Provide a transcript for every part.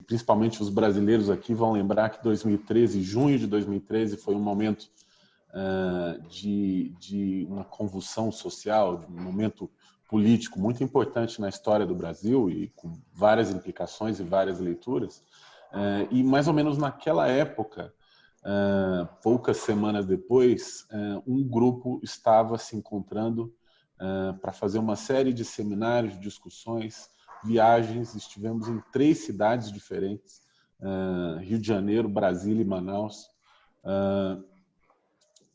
principalmente os brasileiros aqui vão lembrar que 2013, junho de 2013, foi um momento de uma convulsão social, de um momento político muito importante na história do Brasil e com várias implicações e várias leituras. E mais ou menos naquela época, poucas semanas depois, um grupo estava se encontrando para fazer uma série de seminários, discussões, viagens. Estivemos em 3 cidades diferentes, Rio de Janeiro, Brasília e Manaus,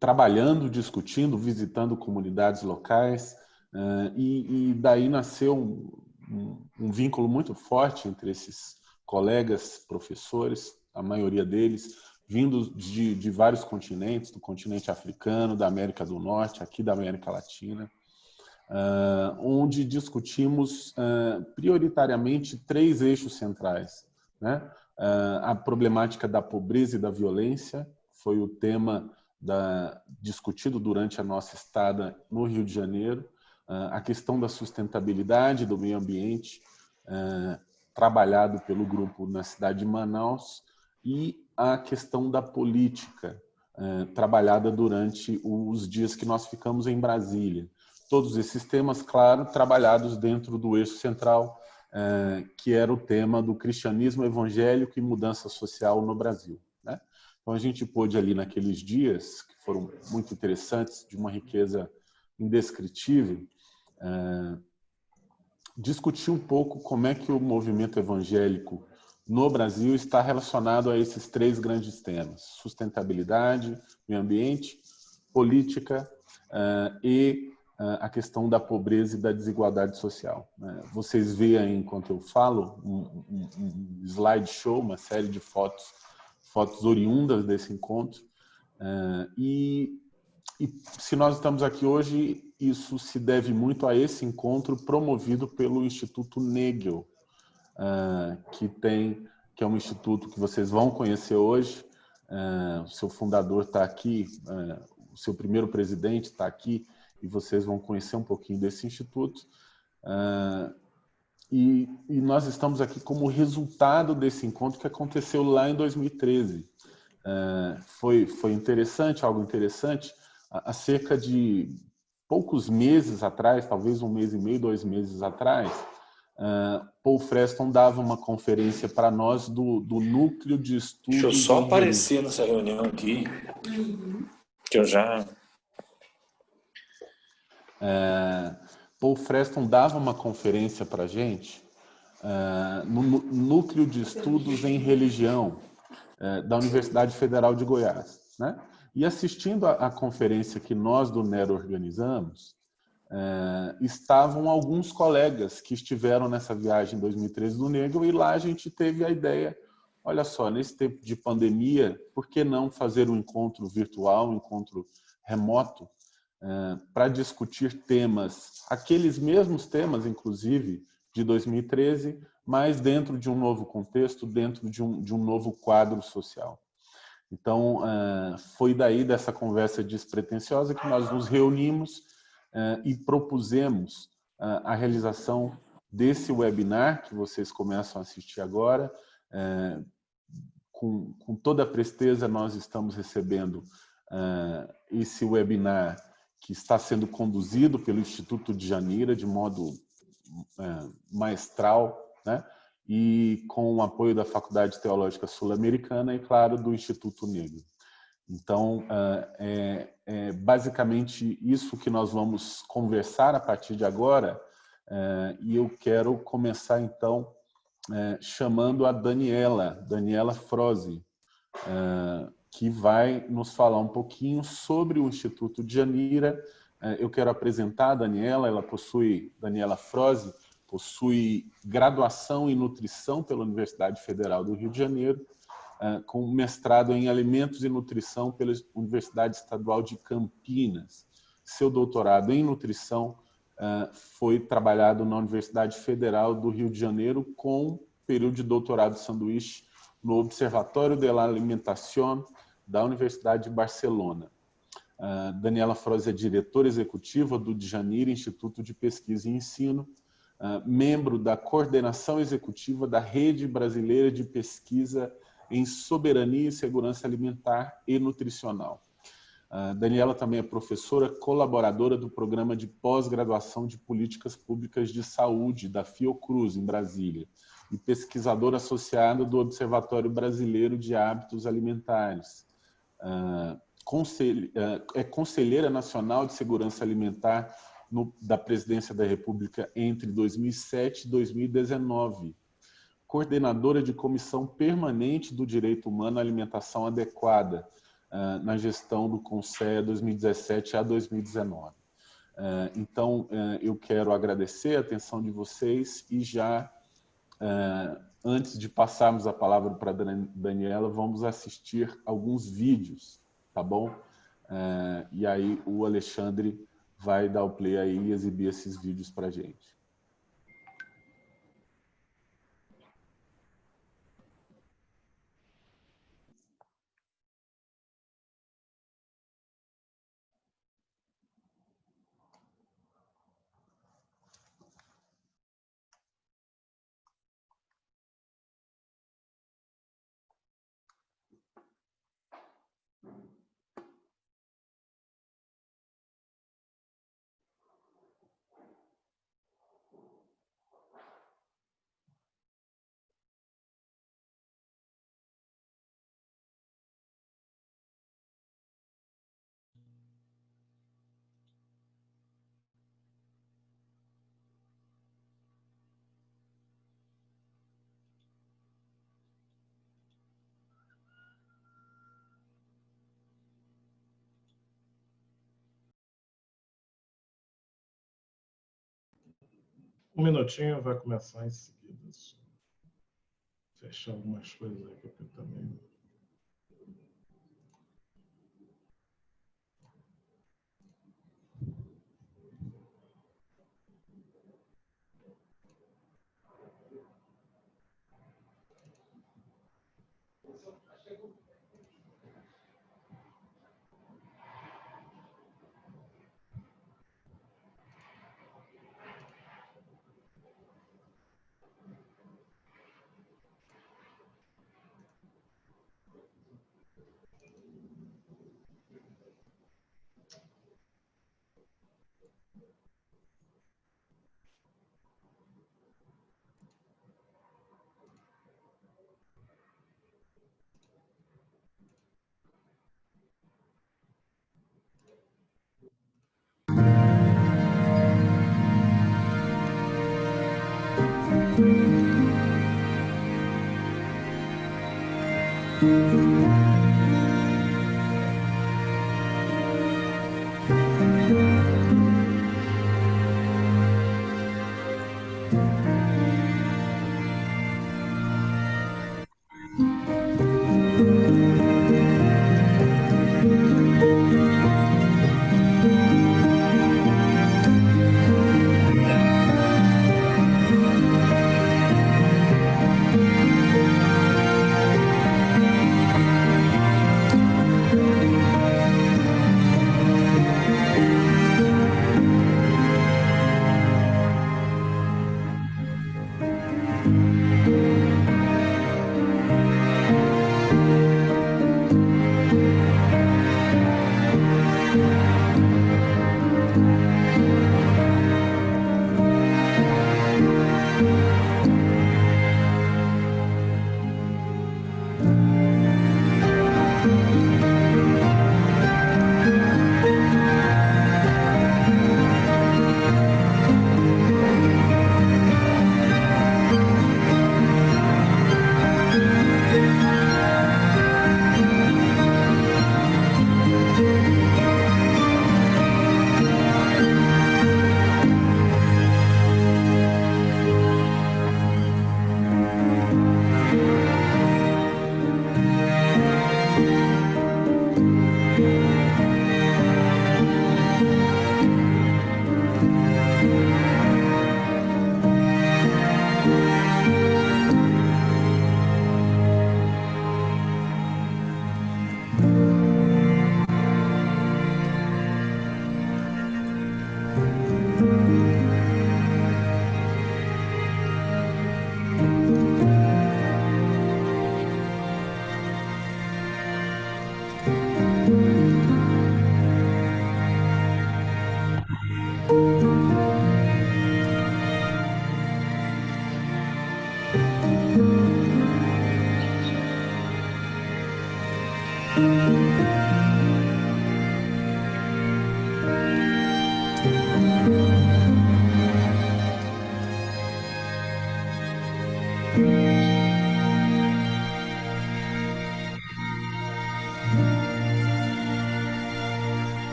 trabalhando, discutindo, visitando comunidades locais, e daí nasceu um vínculo muito forte entre esses colegas, professores, a maioria deles, vindos de vários continentes, do continente africano, da América do Norte, aqui da América Latina, onde discutimos prioritariamente 3 eixos centrais, né? A problemática da pobreza e da violência foi o tema discutido durante a nossa estada no Rio de Janeiro, a questão da sustentabilidade do meio ambiente, trabalhado pelo grupo na cidade de Manaus, e a questão da política, trabalhada durante os dias que nós ficamos em Brasília. Todos esses temas, claro, trabalhados dentro do eixo central, que era o tema do cristianismo evangélico e mudança social no Brasil, né? Então, a gente pôde ali naqueles dias, que foram muito interessantes, de uma riqueza indescritível, discutir um pouco como é que o movimento evangélico no Brasil está relacionado a esses 3 grandes temas: sustentabilidade, meio ambiente, política e a questão da pobreza e da desigualdade social. Vocês veem, enquanto eu falo, um slideshow, uma série de fotos oriundas desse encontro. E se nós estamos aqui hoje, isso se deve muito a esse encontro promovido pelo Instituto Nagel, que é um instituto que vocês vão conhecer hoje. O seu fundador está aqui, o seu primeiro presidente está aqui, e vocês vão conhecer um pouquinho desse instituto. E nós estamos aqui como resultado desse encontro que aconteceu lá em 2013. Foi interessante, algo interessante. Há cerca de poucos meses atrás, talvez 1 mês e meio, 2 meses atrás, Freston dava uma conferência para nós do Núcleo de Estudos... Deixa eu só aparecer nessa reunião aqui, que eu já... Freston dava uma conferência para a gente no Núcleo de Estudos em Religião da Universidade Federal de Goiás, né? E assistindo à conferência que nós do NER organizamos, estavam alguns colegas que estiveram nessa viagem em 2013 do Nagel, e lá a gente teve a ideia: olha só, nesse tempo de pandemia, por que não fazer um encontro virtual, um encontro remoto, para discutir temas, aqueles mesmos temas, inclusive, de 2013, mas dentro de um novo contexto, dentro de um novo quadro social. Então, foi daí, dessa conversa despretensiosa, que nós nos reunimos e propusemos a realização desse webinar, que vocês começam a assistir agora. Com toda a presteza, nós estamos recebendo esse webinar, que está sendo conduzido pelo Instituto Djanira de modo maestral, né? E com o apoio da Faculdade Teológica Sul-Americana e, claro, do Instituto Nagel. Então, é basicamente isso que nós vamos conversar a partir de agora, e eu quero começar, então, chamando a Daniela Frozi, que vai nos falar um pouquinho sobre o Instituto Djanira. Eu quero apresentar a Daniela. Daniela Frozi possui graduação em nutrição pela Universidade Federal do Rio de Janeiro, com mestrado em alimentos e nutrição pela Universidade Estadual de Campinas. Seu doutorado em nutrição foi trabalhado na Universidade Federal do Rio de Janeiro, com período de doutorado sanduíche no Observatório de la Alimentación da Universidade de Barcelona. Daniela Frozi é diretora executiva do Djanira, Instituto de Pesquisa e Ensino, membro da coordenação executiva da Rede Brasileira de Pesquisa em Soberania e Segurança Alimentar e Nutricional. Daniela também é professora colaboradora do Programa de Pós-Graduação de Políticas Públicas de Saúde da Fiocruz, em Brasília, e pesquisadora associada do Observatório Brasileiro de Hábitos Alimentares. É conselheira nacional de segurança alimentar da Presidência da República entre 2007 e 2019. Coordenadora de Comissão Permanente do Direito Humano à Alimentação Adequada, na gestão do CONSEA 2017 a 2019. Então, eu quero agradecer a atenção de vocês e já, antes de passarmos a palavra para a Daniela, vamos assistir alguns vídeos, tá bom? E aí o Alexandre vai dar o play aí e exibir esses vídeos para a gente. Um minutinho, vai começar em seguida. Só fechar algumas coisas aqui porque também.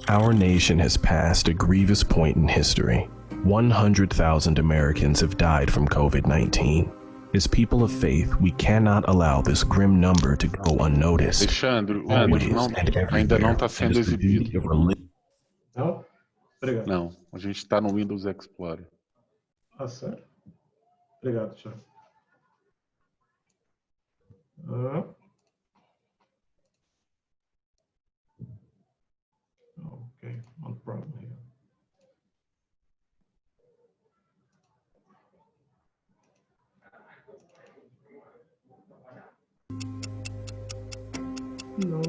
Our nation has passed a grievous point in history. 100,000 Americans have died from COVID-19. As people of faith, we cannot allow this grim number to go unnoticed. Alexandre, o Always vídeo and ainda não everywhere, está it sendo is the exibido. duty of religion. Não? Obrigado. Não, a gente está no Windows Explorer. Ah, sério? Obrigado, Tiago. Okay, no problem here. No.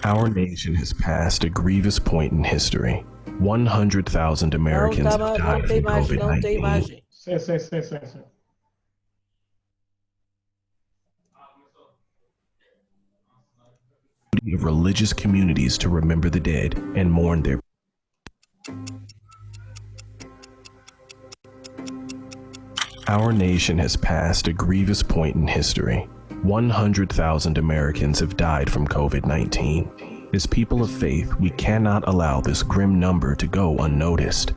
Our nation has passed a grievous point in history. 100,000 Americans have died from COVID-19. Sim. Of religious communities to remember the dead and mourn their. Our nation has passed a grievous point in history. 100,000 Americans have died from COVID-19. As people of faith, we cannot allow this grim number to go unnoticed.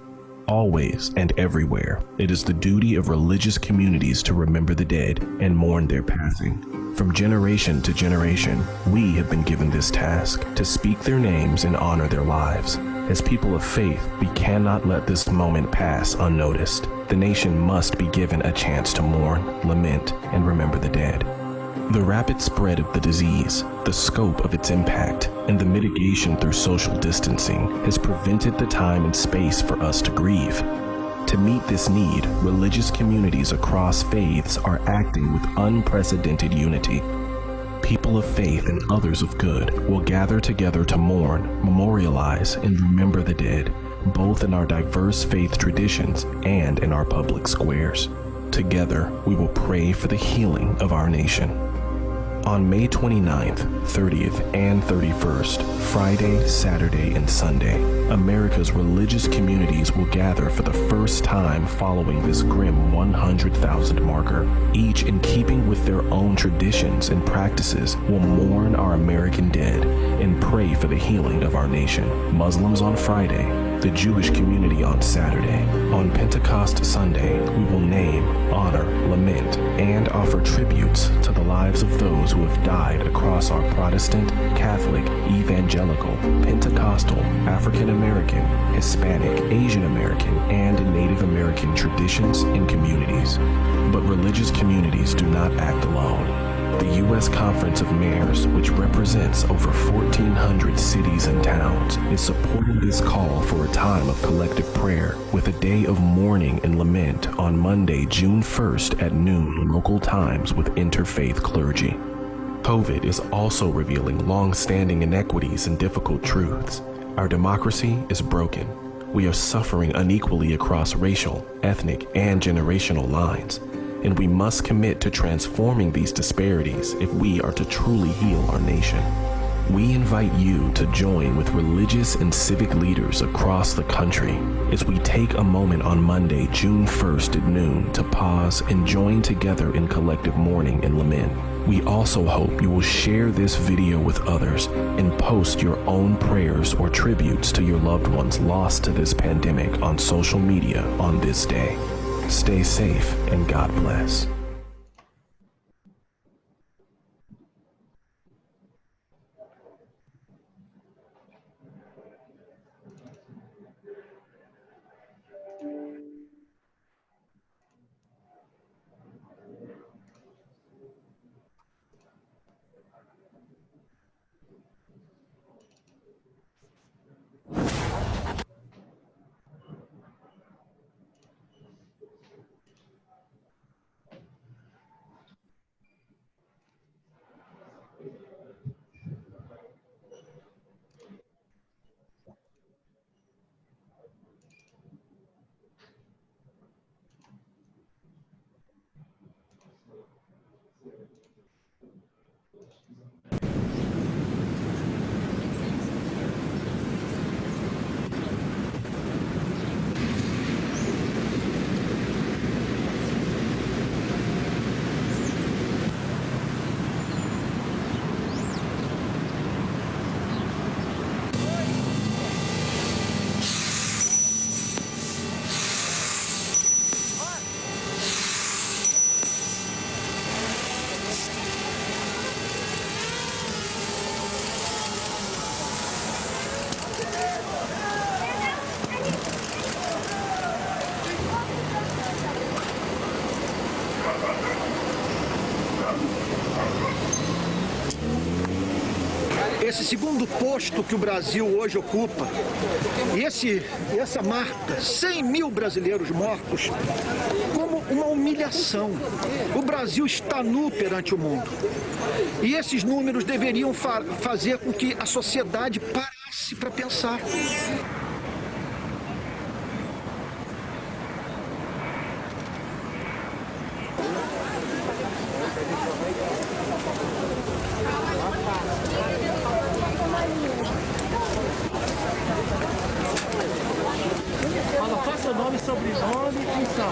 Always and everywhere, it is the duty of religious communities to remember the dead and mourn their passing. From generation to generation, we have been given this task to speak their names and honor their lives. As people of faith, we cannot let this moment pass unnoticed. The nation must be given a chance to mourn, lament, and remember the dead. The rapid spread of the disease, the scope of its impact, and the mitigation through social distancing has prevented the time and space for us to grieve. To meet this need, religious communities across faiths are acting with unprecedented unity. People of faith and others of good will gather together to mourn, memorialize, and remember the dead, both in our diverse faith traditions and in our public squares. Together, we will pray for the healing of our nation. On May 29th, 30th, and 31st, Friday, Saturday, and Sunday, America's religious communities will gather for the first time following this grim 100,000 marker. Each, in keeping with their own traditions and practices, will mourn our American dead and pray for the healing of our nation. Muslims on Friday, the Jewish community on Saturday. On Pentecost Sunday, we will name, honor, lament, and offer tributes to the lives of those who have died across our Protestant, Catholic, Evangelical, Pentecostal, African American, Hispanic, Asian American, and Native American traditions and communities. But religious communities do not act alone. The U.S. Conference of Mayors, which represents over 1,400 cities and towns, is supporting this call for a time of collective prayer with a day of mourning and lament on Monday, June 1st at noon local times with interfaith clergy. COVID is also revealing long-standing inequities and difficult truths. Our democracy is broken. We are suffering unequally across racial, ethnic, and generational lines. And we must commit to transforming these disparities if we are to truly heal our nation. We invite you to join with religious and civic leaders across the country as we take a moment on Monday, June 1st at noon to pause and join together in collective mourning and lament. We also hope you will share this video with others and post your own prayers or tributes to your loved ones lost to this pandemic on social media on this day. Stay safe and God bless. esse segundo posto que o Brasil hoje ocupa, e essa marca, 100 mil brasileiros mortos, como uma humilhação. O Brasil está nu perante o mundo. E esses números deveriam fazer com que a sociedade parasse para pensar. Faça o nome, sobrenome e função.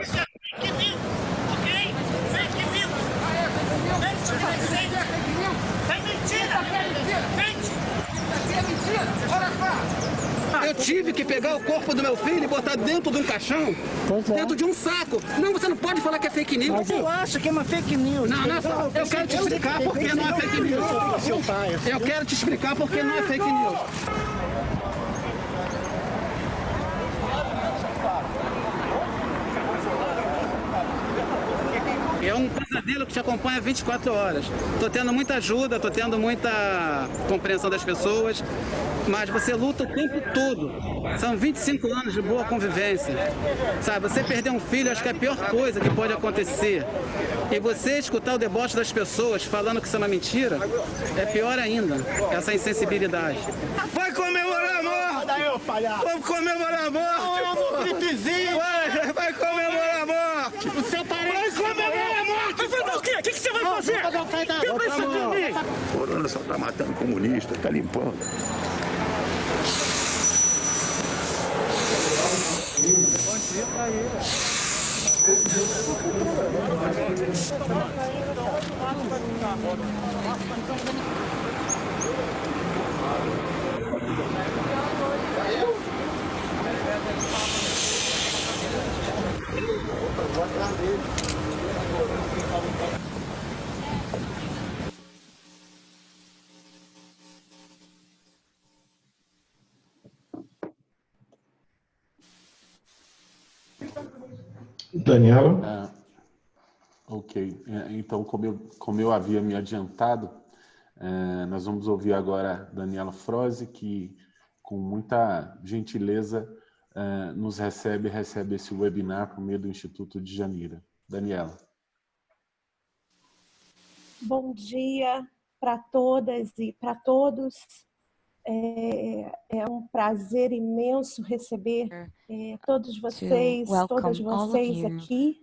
Isso é fake news, ok? Fake news. É mentira. Mente. Isso aqui é mentira. Olha só. Eu tive que pegar o corpo do meu filho e botar dentro de um caixão, dentro de um saco. Não, você não pode falar que é fake news. Mas eu acho que é uma fake news. Não, eu quero te explicar por que não é fake news. Eu quero te explicar por que não é fake news. É um pesadelo que te acompanha 24 horas. Estou tendo muita ajuda, estou tendo muita compreensão das pessoas, mas você luta o tempo todo. São 25 anos de boa convivência. Sabe, você perder um filho, acho que é a pior coisa que pode acontecer. E você escutar o deboche das pessoas falando que isso é uma mentira, é pior ainda, essa insensibilidade. Vai comemorar a morte! Vamos comemorar a morte! Vai comemorar a morte! Vai comemorar a morte! Vai fazer o quê? O que você vai fazer? O que vai fazer comigo? O corona só tá matando comunista, tá limpando. Bom dia pra ele. Daniela? Ok. Então, como eu havia me adiantado, nós vamos ouvir agora a Daniela Frozi, que com muita gentileza nos recebe esse webinar por meio do Instituto de Djanira. Daniela. Bom dia para todas e para todos. É um prazer imenso receber todas vocês aqui.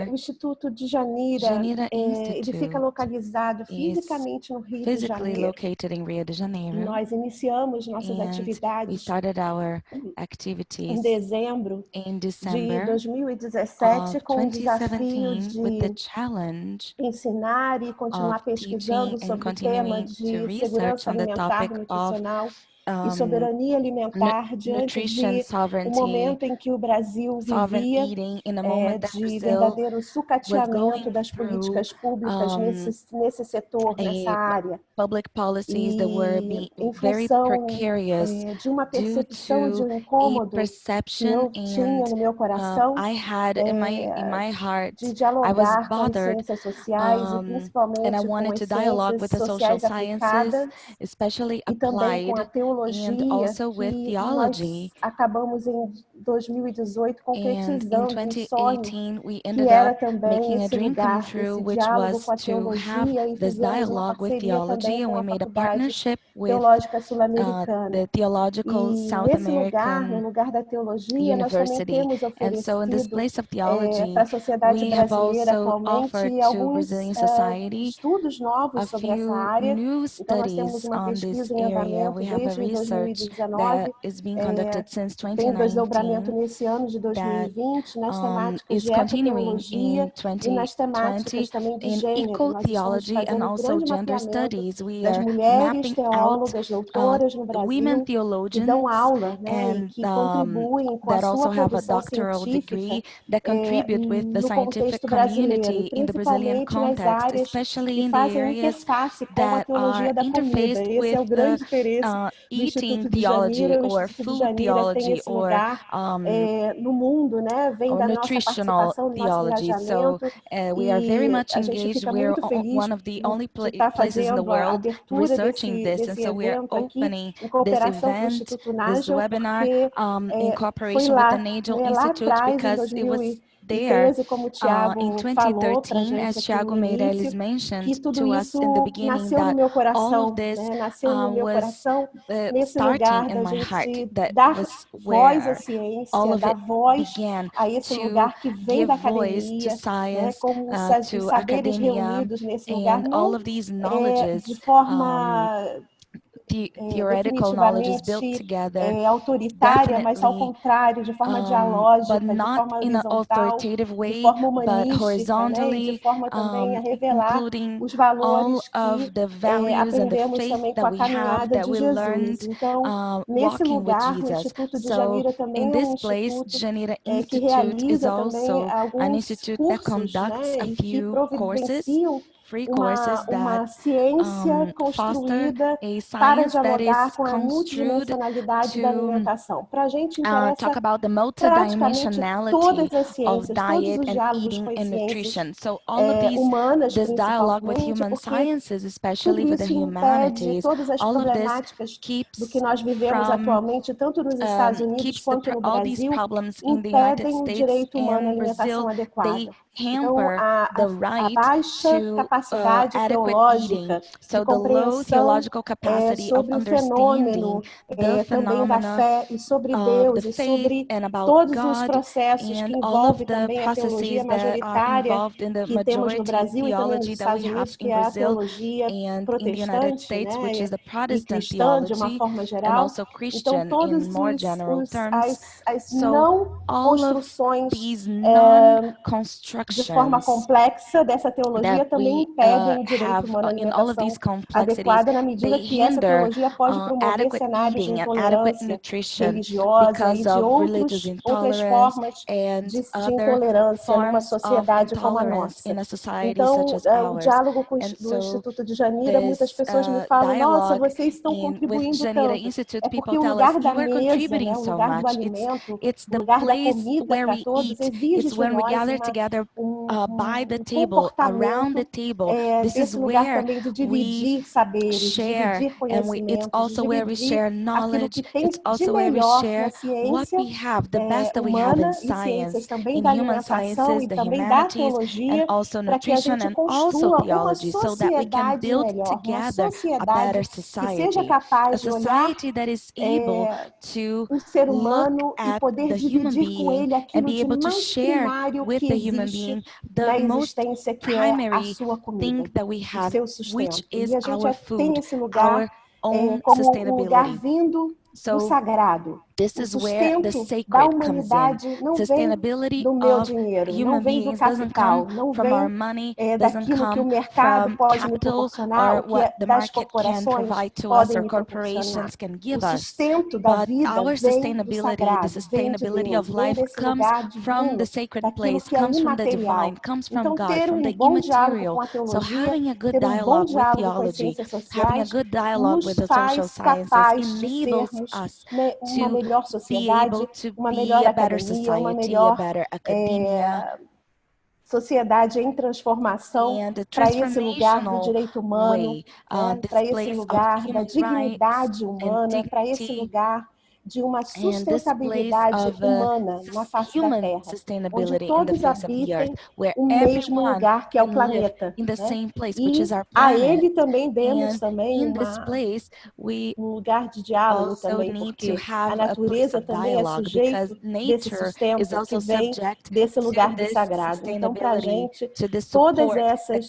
O Instituto de Djanira, ele fica localizado fisicamente no Rio de Janeiro. Nós iniciamos nossas atividades em dezembro de 2017 com o desafio de ensinar e continuar pesquisando sobre o tema de segurança alimentar nutricional e soberania alimentar diante do momento em que o Brasil vivia de verdadeiro sucateamento das políticas públicas nesse setor, nessa área. E em função de uma percepção de um incômodo que eu tinha no meu coração de dialogar com ciências sociais e principalmente com as ciências sociais aplicadas e também com a teologia, que nós acabamos em 2018 concretizando um sonho que era também esse lugar, esse diálogo com a teologia, e fizemos uma parceria também com a Faculdade Teológica Sul-Americana. E nesse lugar, no lugar da teologia, nós também temos oferecido para a sociedade brasileira atualmente alguns estudos novos sobre essa área. Então nós temos uma pesquisa em andamento desde 2019, tem desdobramento nesse ano de 2020 nas temáticas de ecotecnologia e nas temáticas também de gênero. Nós estamos fazendo um grande mapeamento das mulheres teólogas, doutoras no Brasil, que dão aula, e que contribuem com a sua produção científica no contexto brasileiro, principalmente nas áreas que fazem interface com a teologia da comida. Esse é o grande interesse do Instituto de Djanira. O Instituto de Djanira tem esse lugar no mundo, né? Vem da nossa participação, do nosso engajamento, e a gente fica muito feliz de estar fazendo a abertura desse evento aqui, em cooperação com o Instituto Nagel, porque foi lá, né, lá atrás, em 2013, como o Tiago falou para a gente aqui no início, que tudo isso nasceu no meu coração, né? Nasceu no meu coração, nesse lugar da gente dar voz à ciência, dar voz a esse lugar que vem da academia, né? Como os saberes reunidos nesse lugar, não de forma definitivamente autoritária, mas ao contrário, de forma dialógica, de forma horizontal, de forma humanística, né? E de forma também a revelar os valores que aprendemos também com a caminhada de Jesus. Então, nesse lugar, o Instituto de Djanira também é um instituto que realiza também alguns cursos, né? E que providenciam uma ciência construída para dialogar com a multidimensionalidade da alimentação. Para a gente interessa praticamente todas as ciências, todos os diálogos com as ciências humanas, principalmente, porque tudo isso impede todas as problemáticas do que nós vivemos atualmente, tanto nos Estados Unidos quanto no Brasil, impedem o direito humano à alimentação adequada. Então, a baixa capacidade teológica de compreensão sobre o fenômeno também da fé e sobre Deus e sobre todos os processos que envolvem também a teologia majoritária que temos no Brasil e também nos Estados Unidos, que é a teologia protestante, né, e cristã de uma forma geral. Então, todas as não construções de forma complexa dessa teologia também impedem o direito humano à alimentação adequada, na medida que essa teologia pode promover cenários de intolerância religiosa e de outras formas de intolerância numa sociedade como a nossa. Então, o diálogo do Instituto de Djanira, muitas pessoas me falam, nossa, vocês estão contribuindo tanto. É porque o lugar da mesa, né, o lugar do alimento, o lugar da comida para todos, exige de nós comportamento desse lugar também de dividir saberes, de dividir conhecimentos, de dividir aquilo que tem de melhor na ciência humana e ciências também da alimentação e também da teologia, para que a gente construa uma sociedade melhor, uma sociedade que seja capaz de olhar o ser humano e poder dividir com ele aquilo de mais primário que existe na existência, que é a sua comida, o seu sustento. E a gente tem esse lugar como um lugar vindo do sagrado. O sustento da humanidade não vem do meu dinheiro, não vem do capital, não vem daquilo que o mercado pode me proporcionar, o que das corporações podem me proporcionar. O sustento da vida vem do sagrado, vem de Deus, vem desse lugar divino, daquilo que é imaterial. Então, ter um bom diálogo com a teologia, ter um bom diálogo com as ciências sociais, nos faz capazes de sermos uma melhor sociedade, uma melhor academia, uma melhor sociedade em transformação para esse lugar do direito humano, para esse lugar da dignidade humana, para esse lugar de uma sustentabilidade humana na face da Terra, onde todos habitem o mesmo lugar que é o planeta. Né? E a ele também demos também um lugar de diálogo também, porque a natureza também é sujeito desse sustento que vem desse lugar do sagrado. Então, para a gente, todas essas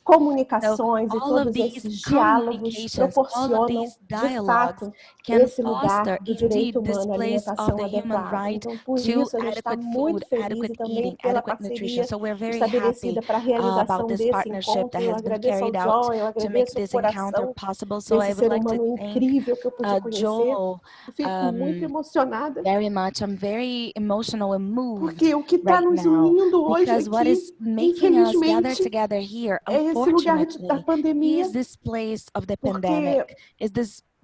comunicações e todos esses diálogos proporcionam, de fato, esse lugar do direito humano à alimentação adequada. Então, por isso, a gente está muito feliz e também pela parceria estabelecida para a realização desse encontro. Eu agradeço ao John, eu agradeço o coração desse ser humano incrível que eu pude conhecer. Eu fico muito emocionada. Porque o que está nos unindo hoje aqui, infelizmente, é esse lugar da pandemia, porque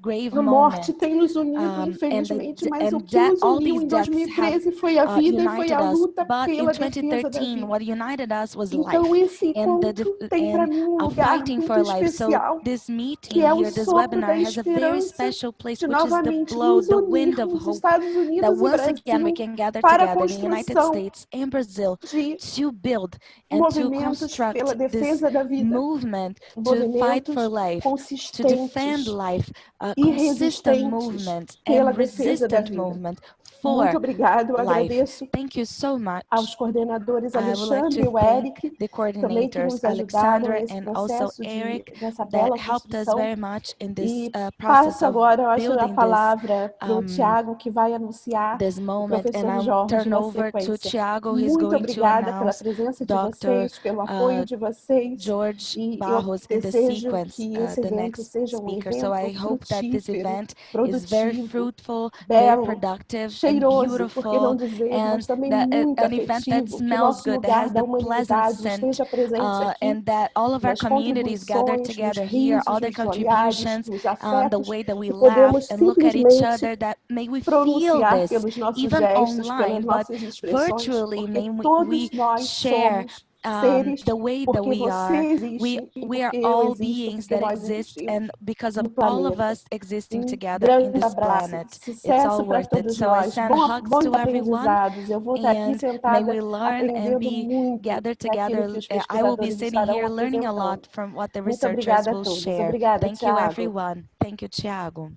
grave A morte moment. tem nos unido, infelizmente, mas o que nos All uniu these em deaths have 2013 foi a vida e foi united a us. luta But in pela defesa da 2013, vida. what united us was Então, life esse encontro tem para mim um lugar fighting muito for life. So especial, this que meeting é o here, this sopro da webinar, has a very esperança special place, de which is the novamente blow, nos the wind of unirmos, hope, Estados that Unidos e once again we Brasil, can gather para a together in the United construção States and Brazil de to build and to movimentos pela construct this defesa da vida, movement to fight for movimentos life, to defend consistentes life, a e consistent resistentes movement pela and defesa da resistant vida. movement Muito for obrigado, eu life. agradeço Thank you so much. aos coordenadores I would like Alexandre to e o thank Eric, the também que coordinators, nos ajudaram Alexandra nesse and also processo Eric, dessa that bela helped us construção. very much in this E process passo of agora, eu acho, a building palavra para o Tiago, que vai anunciar this o moment, and professor I'll Jorge turn na over to sequência. Tiago. He's Muito going to obrigada pela announce presença de Dr. vocês, pelo apoio de vocês. George E eu Barros in the desejo sequence, que esse the evento next seja um speaker. So I evento hope that this frutífero, event is very produtivo, fruitful, very belo, productive, and cheiroso, por que não beautiful, dizer, and mas também that muito an event that afetivo, que o smells nosso good, that lugar has da the pleasant humanidade scent, esteja presente aqui, and that all of our nas communities gather contribuições, nos together here, all risos, their nos olhares, contributions, nos the afetos, way that we que laugh podemos and look at each simplesmente other, that may we feel pronunciar this, pelos nossos even gestos, pelas online, but nossas expressões, virtually, porque may todos we nós share somos seres, the way that porque we are. você existe, e We are porque eu all existo, beings porque that nós exist, and existimos because of no all of planeta. us existing together in Grande this abraço, planet, it's sucesso all para worth it. todos So I nós, send hugs bons to everyone, aprendizados. Eu vou estar aqui and may sentada we learn and aprendendo be muito gathered daquilo together. que os I will be pesquisadores sitting estarão here learning a apresentando. lot from what the Muito researchers obrigada a will todos. share. Obrigada, Thank you, Tiago. everyone. Thank you, Tiago.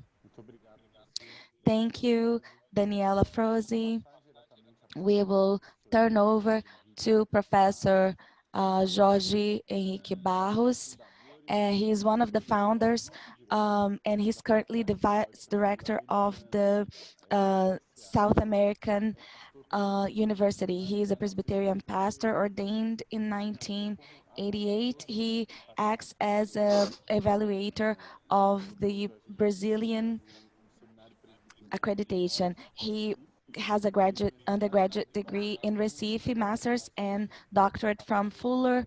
Thank you, Daniela, Frozi. We will turn over to Professor Jorge Henrique Barros. He's one of the founders, and he's currently the vice director of the South American University. He is a Presbyterian pastor ordained in 1988. He acts as an evaluator of the Brazilian accreditation. He has a undergraduate degree in Recife, master's and doctorate from Fuller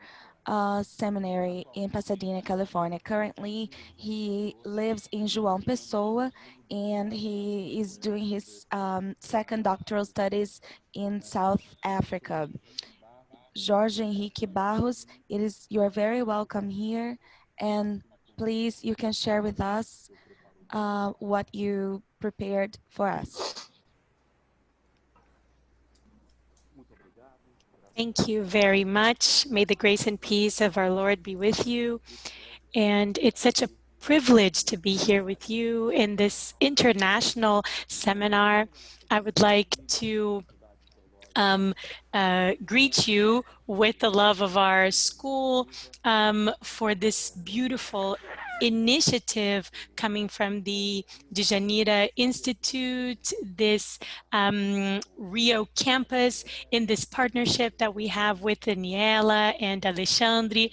Seminary in Pasadena, California. Currently, he lives in João Pessoa, and he is doing his second doctoral studies in South Africa. Jorge Henrique Barros, you are very welcome here, and please, you can share with us what you prepared for us. Thank you very much. May the grace and peace of our Lord be with you. And it's such a privilege to be here with you in this international seminar. I would like to greet you with the love of our school for this beautiful initiative coming from the Djanira Institute, this Rio campus, in this partnership that we have with Daniela and Alexandre.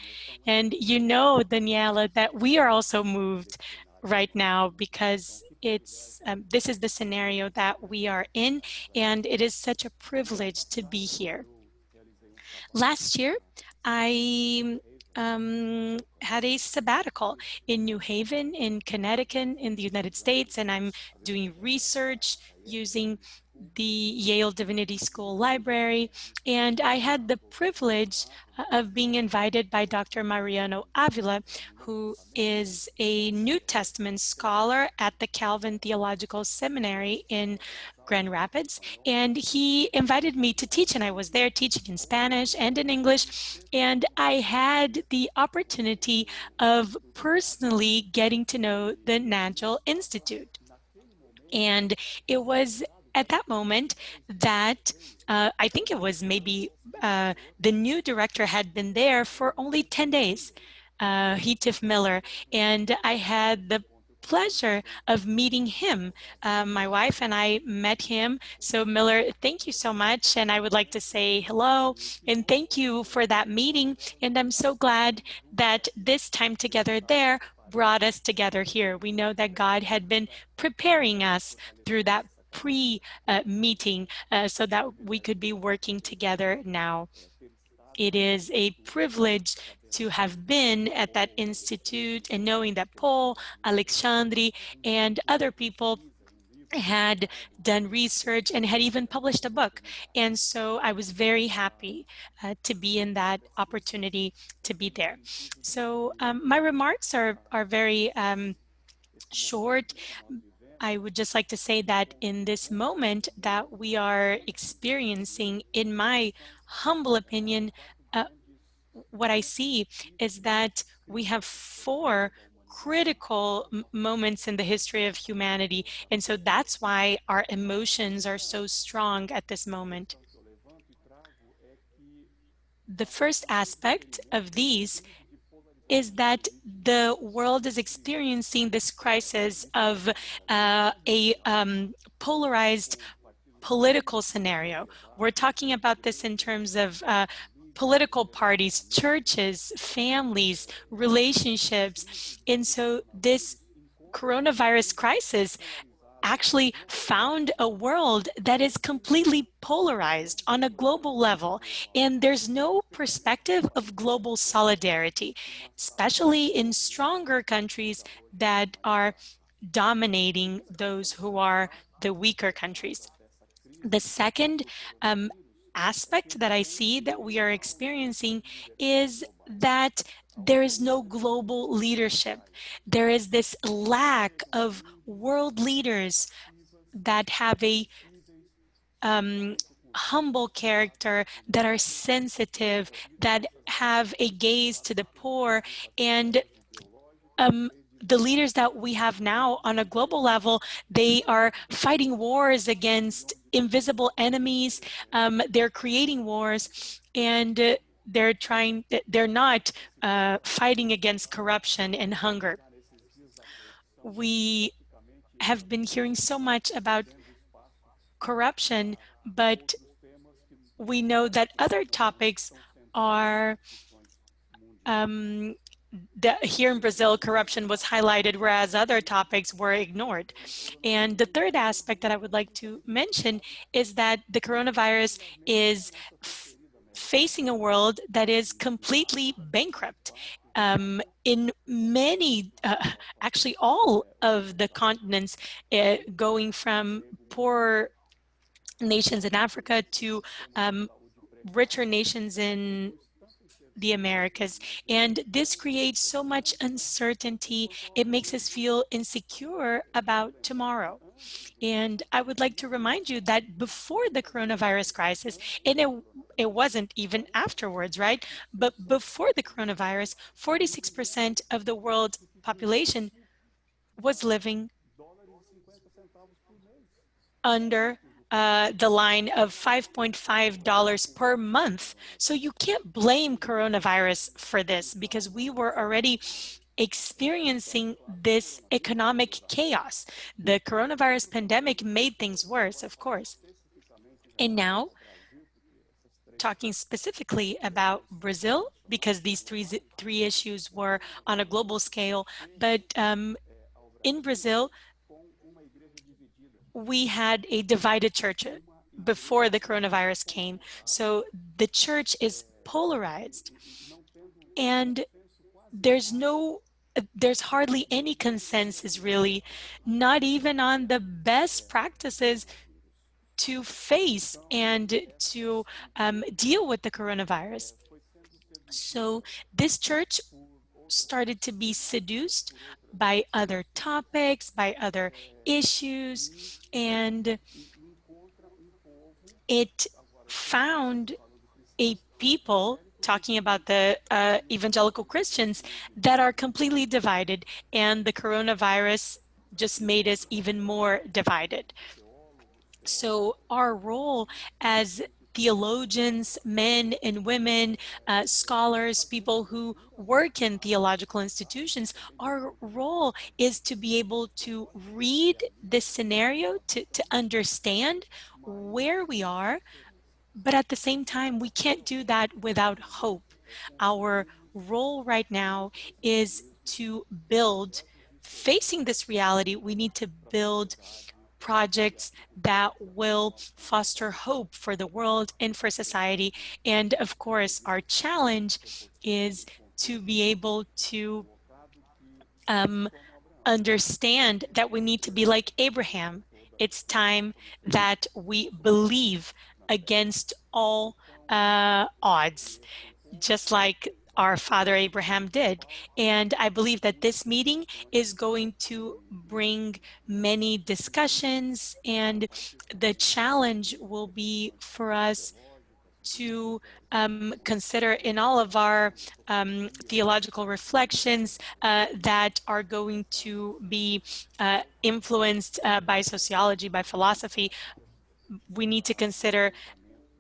And you know, Daniela, that we are also moved right now because it's this is the scenario that we are in, and it is such a privilege to be here. Last year, I had a sabbatical in New Haven, in Connecticut, in the United States, and I'm doing research using the Yale Divinity School Library, and I had the privilege of being invited by Dr. Mariano Avila, who is a New Testament scholar at the Calvin Theological Seminary in Grand Rapids, and he invited me to teach, and I was there teaching in Spanish and in English, and I had the opportunity of personally getting to know the Nagel Institute. And it was at that moment that I think it was maybe the new director had been there for only 10 days, Heath Miller, and I had the pleasure of meeting him. My wife and I met him. So Miller, thank you so much. And I would like to say hello and thank you for that meeting. And I'm so glad that this time together there brought us together here. We know that God had been preparing us through that pre-meeting so that we could be working together now. It is a privilege to have been at that institute and knowing that Paul, Alexandre, and other people had done research and had even published a book. And so I was very happy to be in that opportunity to be there. So my remarks are very short. I would just like to say that in this moment that we are experiencing, in my humble opinion, what I see is that we have four critical moments in the history of humanity. And so that's why our emotions are so strong at this moment. The first aspect of these is that the world is experiencing this crisis of a polarized political scenario. We're talking about this in terms of political parties, churches, families, relationships. And so this coronavirus crisis actually found a world that is completely polarized on a global level. And there's no perspective of global solidarity, especially in stronger countries that are dominating those who are the weaker countries. The second aspect that I see that we are experiencing is that there is no global leadership. There is this lack of world leaders that have a humble character, that are sensitive, that have a gaze to the poor. And the leaders that we have now on a global level, they are fighting wars against invisible enemies. They're creating wars, and they're not fighting against corruption and hunger. We have been hearing so much about corruption, but we know that other topics are here in Brazil, corruption was highlighted, whereas other topics were ignored. And the third aspect that I would like to mention is that the coronavirus is facing a world that is completely bankrupt. In many, actually all of the continents, going from poor nations in Africa to richer nations in the Americas. And this creates so much uncertainty. It makes us feel insecure about tomorrow. And I would like to remind you that before the coronavirus crisis, and it wasn't even afterwards, right? But before the coronavirus, 46% of the world population was living under the line of $5.5 per month. So you can't blame coronavirus for this, because we were already experiencing this economic chaos. The coronavirus pandemic made things worse, of course. And now, talking specifically about Brazil, because these three issues were on a global scale, but in Brazil, we had a divided church before the coronavirus came. So the church is polarized, and there's hardly any consensus, really, not even on the best practices to face and to deal with the coronavirus. So this church started to be seduced by other topics, by other issues, and it found a people, talking about the evangelical Christians, that are completely divided, and the coronavirus just made us even more divided. So our role as theologians, men and women, scholars, people who work in theological institutions, our role is to be able to read this scenario, to understand where we are, but at the same time, we can't do that without hope. Our role right now is to build, facing this reality, we need to build projects that will foster hope for the world and for society. And of course, our challenge is to be able to understand that we need to be like Abraham. It's time that we believe against all odds, just like our father Abraham did. And I believe that this meeting is going to bring many discussions, and the challenge will be for us to consider in all of our theological reflections that are going to be influenced by sociology, by philosophy. We need to consider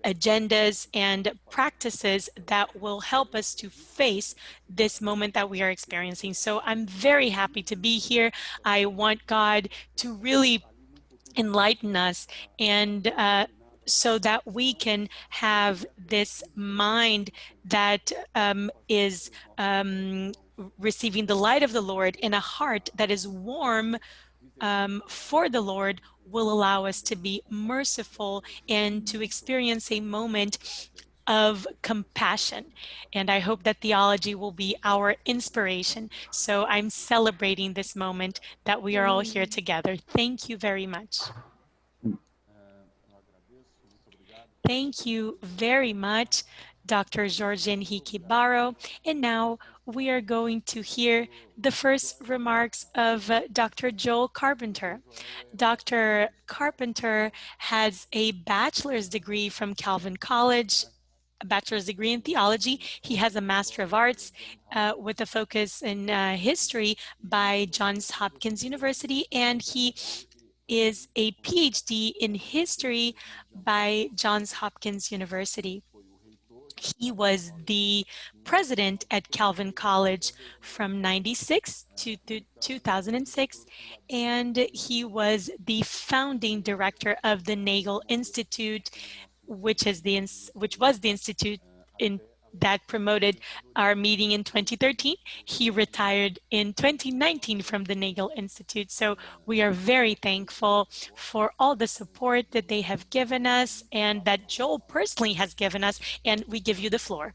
agendas and practices that will help us to face this moment that we are experiencing. So I'm very happy to be here. I want God to really enlighten us, and so that we can have this mind that is receiving the light of the Lord, and a heart that is warm for the Lord will allow us to be merciful and to experience a moment of compassion. And I hope that theology will be our inspiration. So I'm celebrating this moment that we are all here together. Thank you very much. Thank you very much, Dr. Jorge Barros. And now we are going to hear the first remarks of Dr. Joel Carpenter. Dr. Carpenter has a bachelor's degree from Calvin College, a bachelor's degree in theology. He has a Master of Arts with a focus in history by Johns Hopkins University, and he is a PhD in history by Johns Hopkins University. He was the president at Calvin College from 96 to 2006, and he was the founding director of the Nagel Institute, which was the institute that promoted our meeting in 2013. He retired in 2019 from the Nagel Institute. So we are very thankful for all the support that they have given us and that Joel personally has given us, and we give you the floor.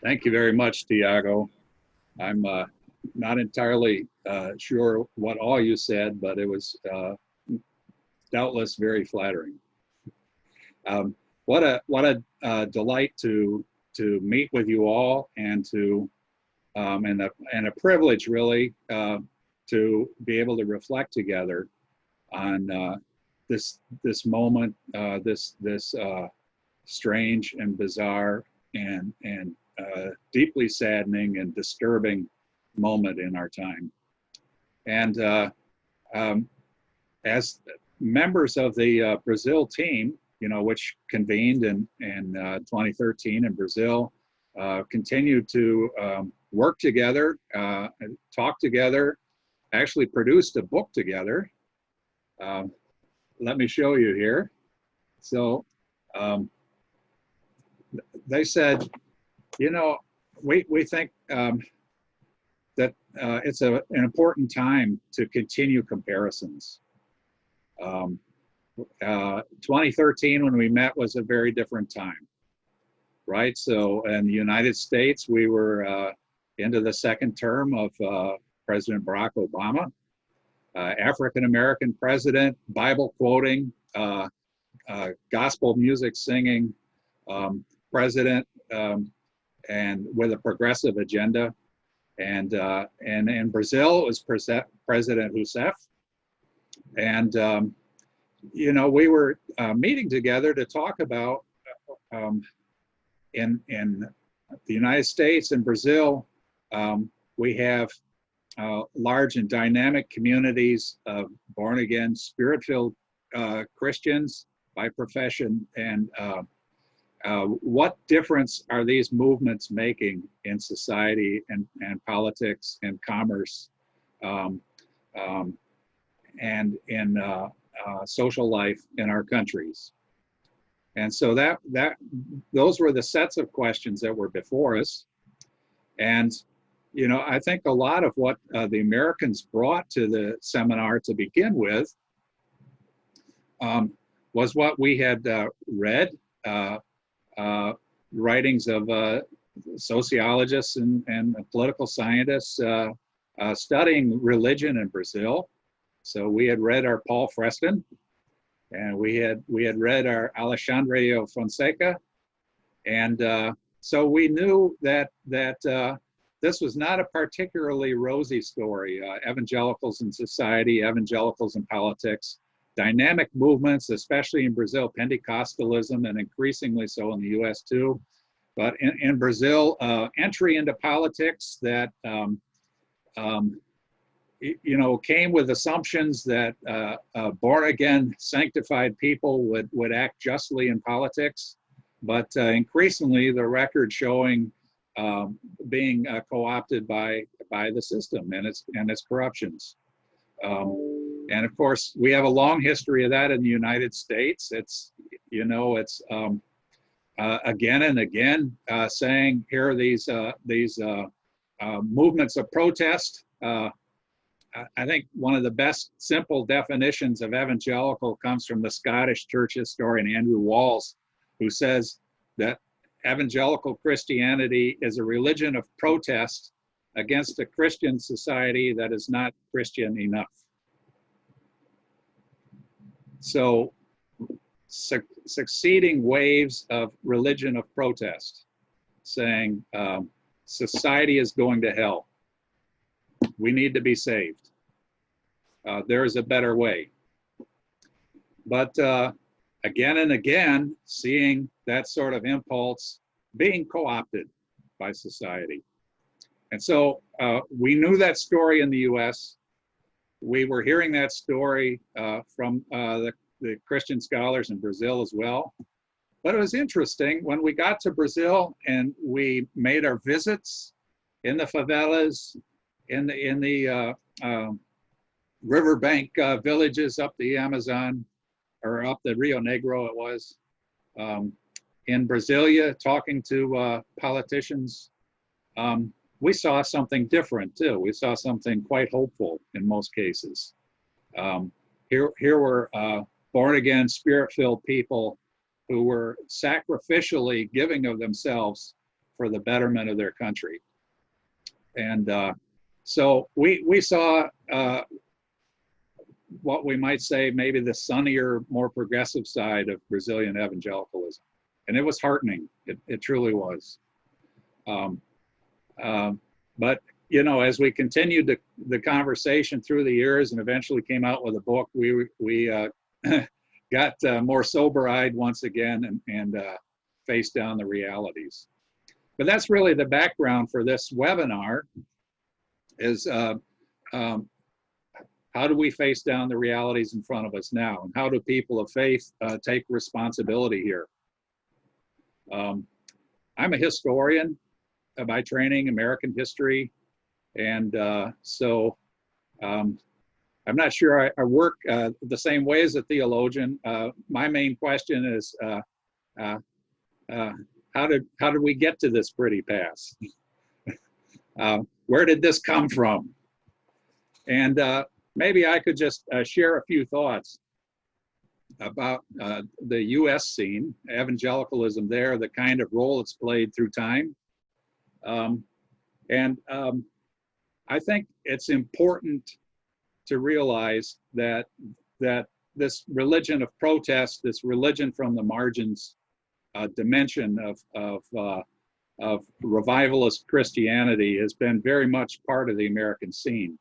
Thank you very much, Tiago. I'm not entirely sure what all you said, but it was doubtless very flattering. What a delight to meet with you all, and and a privilege really to be able to reflect together on this moment, this strange and bizarre and deeply saddening and disturbing moment in our time. And as members of the Brazil team, which convened in 2013 in Brazil, continued to work together, talk together, actually produced a book together. Let me show you here. So they said, we think that it's an important time to continue comparisons. 2013, when we met, was a very different time, right? So in the United States, we were into the second term of President Barack Obama, African-American president, Bible quoting, gospel music singing president, and with a progressive agenda. And in Brazil, it was President Rousseff. And we were meeting together to talk about in the United States and Brazil, we have large and dynamic communities of born-again, spirit-filled Christians by profession. And what difference are these movements making in society and politics and commerce and in social life in our countries? And so those were the sets of questions that were before us. And I think a lot of what the Americans brought to the seminar to begin with was what we had read writings of sociologists and political scientists studying religion in Brazil. So we had read our Paul Freston, and we had read our Alexandre Fonseca, and so we knew that this was not a particularly rosy story. Evangelicals in society, evangelicals in politics, dynamic movements, especially in Brazil, Pentecostalism, and increasingly so in the U.S. too. But in Brazil, entry into politics that came with assumptions that born-again, sanctified people would act justly in politics, but increasingly the record showing being co-opted by the system and its corruptions. And of course, we have a long history of that in the United States. It's again and again saying here are these movements of protest. I think one of the best simple definitions of evangelical comes from the Scottish church historian Andrew Walls, who says that evangelical Christianity is a religion of protest against a Christian society that is not Christian enough. So succeeding waves of religion of protest, saying society is going to hell. We need to be saved. There is a better way. But again and again, seeing that sort of impulse being co-opted by society. And so we knew that story in the US. We were hearing that story from the Christian scholars in Brazil as well. But it was interesting when we got to Brazil and we made our visits in the favelas, in the riverbank villages up the Amazon, or up the Rio Negro it was, in Brasilia, talking to politicians. We saw something different too. We saw something quite hopeful in most cases. Here were born-again, spirit-filled people who were sacrificially giving of themselves for the betterment of their country. And so we saw what we might say maybe the sunnier, more progressive side of Brazilian evangelicalism. And it was heartening. It truly was. But, you know, as we continued the conversation through the years and eventually came out with a book, we got more sober-eyed once again and faced down the realities. But that's really the background for this webinar, is how do we face down the realities in front of us now? And how do people of faith take responsibility here? I'm a historian by training, American history. And so I'm not sure I work the same way as a theologian. My main question is, how did we get to this pretty pass? Where did this come from? And maybe I could just share a few thoughts about the US scene, evangelicalism there, the kind of role it's played through time. I think it's important to realize that this religion of protest, this religion from the margins dimension of revivalist Christianity has been very much part of the American scene.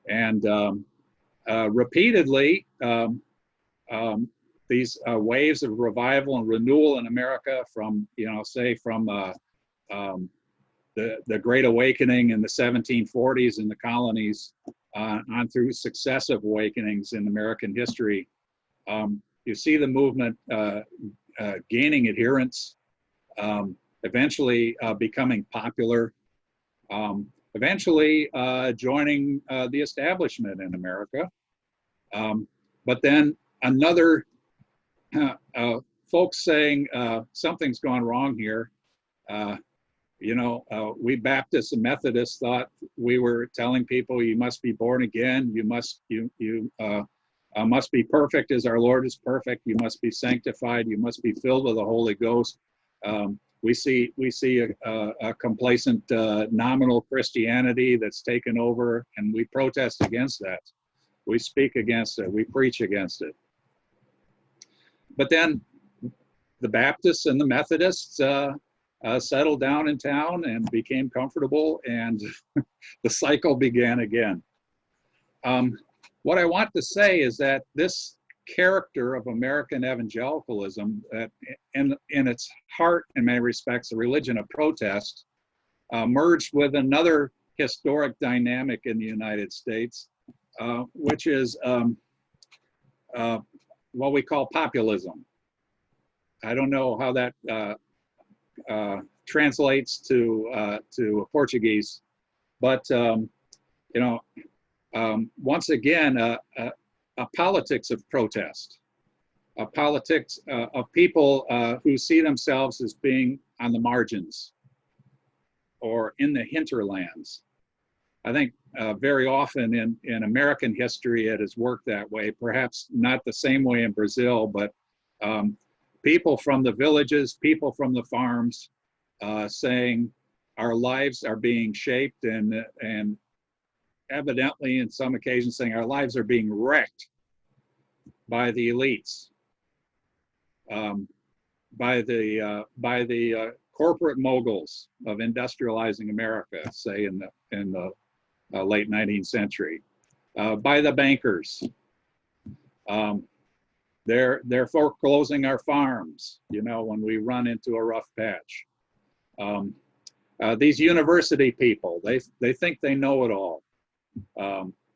And repeatedly, these waves of revival and renewal in America from, say from the Great Awakening in the 1740s in the colonies on through successive awakenings in American history, you see the movement gaining adherence, eventually becoming popular, eventually joining the establishment in America. But then another folks saying something's gone wrong here. We Baptists and Methodists thought we were telling people you must be born again, you must be perfect as our Lord is perfect. You must be sanctified. You must be filled with the Holy Ghost. We see a complacent nominal Christianity that's taken over, and we protest against that. We speak against it. We preach against it. But then the Baptists and the Methodists settled down in town and became comfortable, and the cycle began again. What I want to say is that this character of American evangelicalism, in its heart, in many respects, a religion of protest, merged with another historic dynamic in the United States, which is what we call populism. I don't know how that translates to Portuguese, but once again, a politics of protest, a politics of people who see themselves as being on the margins or in the hinterlands. I think very often in American history it has worked that way, perhaps not the same way in Brazil, but people from the villages, people from the farms saying our lives are being shaped, and evidently in some occasions saying our lives are being wrecked by the elites, by the corporate moguls of industrializing America, say in the late 19th century, by the bankers. They're foreclosing our farms, when we run into a rough patch. These university people, they think they know it all.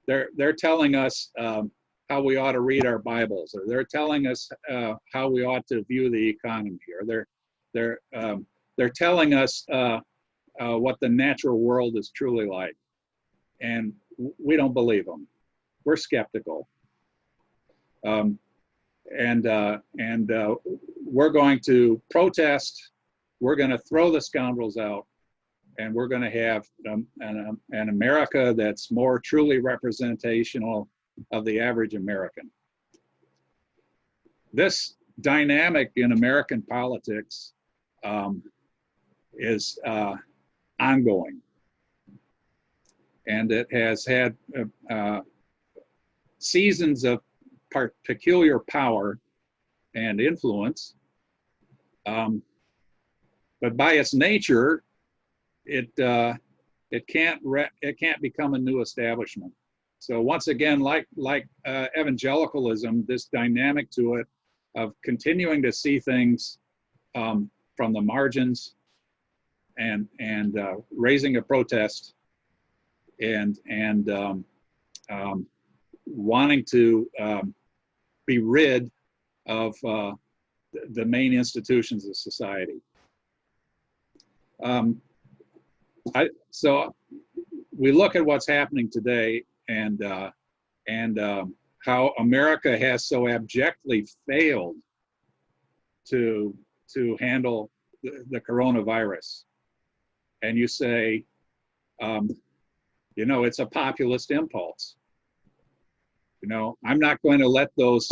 They're telling us how we ought to read our Bibles, or they're telling us how we ought to view the economy, or they're telling us what the natural world is truly like, and we don't believe them. We're skeptical, and we're going to protest. We're going to throw the scoundrels out, and we're going to have an America that's more truly representational of the average American. This dynamic in American politics is ongoing, and it has had seasons of peculiar power and influence, but by its nature, it can't become a new establishment. So once again, like evangelicalism, this dynamic to it of continuing to see things from the margins and raising a protest and wanting to be rid of the main institutions of society. So we look at what's happening today, and how America has so abjectly failed to handle the coronavirus. And you say, it's a populist impulse. I'm not going to let those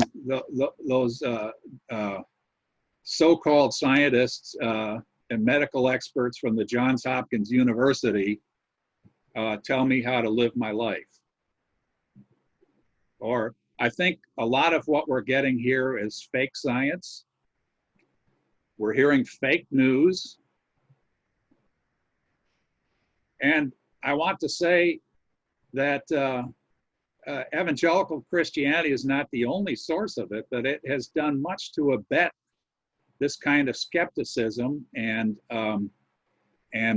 so-called scientists and medical experts from the Johns Hopkins University tell me how to live my life. Or I think a lot of what we're getting here is fake science. We're hearing fake news. And I want to say that evangelical Christianity is not the only source of it, but it has done much to abet this kind of skepticism and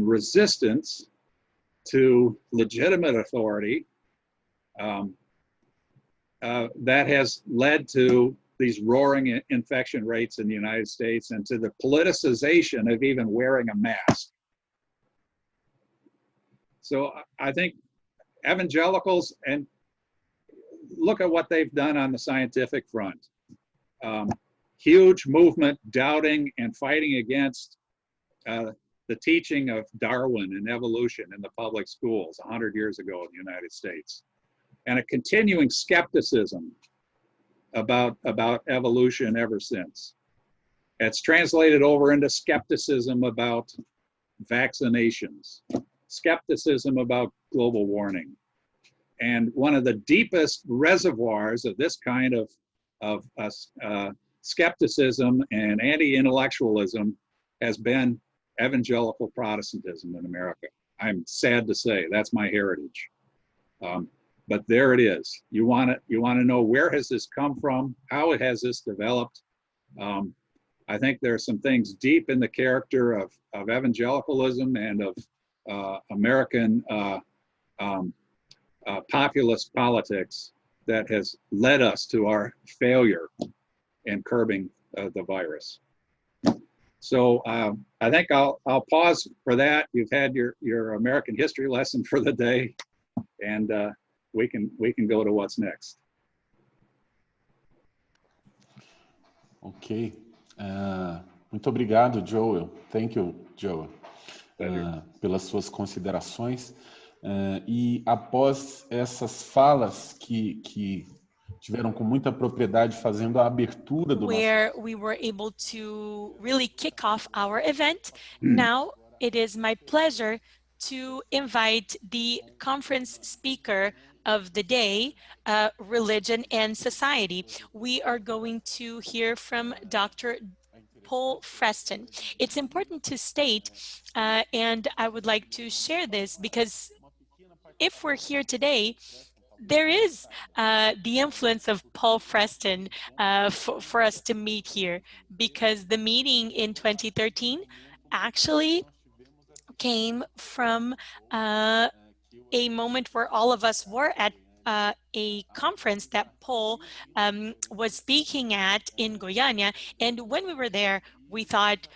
resistance to legitimate authority that has led to these roaring infection rates in the United States and to the politicization of even wearing a mask. So I think evangelicals, and look at what they've done on the scientific front. Huge movement doubting and fighting against the teaching of Darwin and evolution in the public schools 100 years ago in the United States. And a continuing skepticism about evolution ever since. It's translated over into skepticism about vaccinations, skepticism about global warming. And one of the deepest reservoirs of this kind of skepticism and anti-intellectualism has been evangelical Protestantism in America. I'm sad to say that's my heritage. But there it is. You want to know, where has this come from? How has this developed? I think there are some things deep in the character of evangelicalism and of American populist politics that has led us to our failure in curbing the virus. So I think I'll pause for that. You've had your American history lesson for the day, and we can go to what's next. Ok. Muito obrigado, Joel. Thank you, Joel, pelas suas considerações. E após essas falas que tiveram com muita propriedade fazendo a abertura do where we were able to really kick off our event. Now it is my pleasure to invite the conference speaker of the day, Religion and Society. We are going to hear from Dr. Paul Freston. It's important to state, and I would like to share this, because if we're here today, there is the influence of Paul Freston for us to meet here, because the meeting in 2013 actually came from a moment where all of us were at a conference that Paul was speaking at in Goiânia. And when we were there, we thought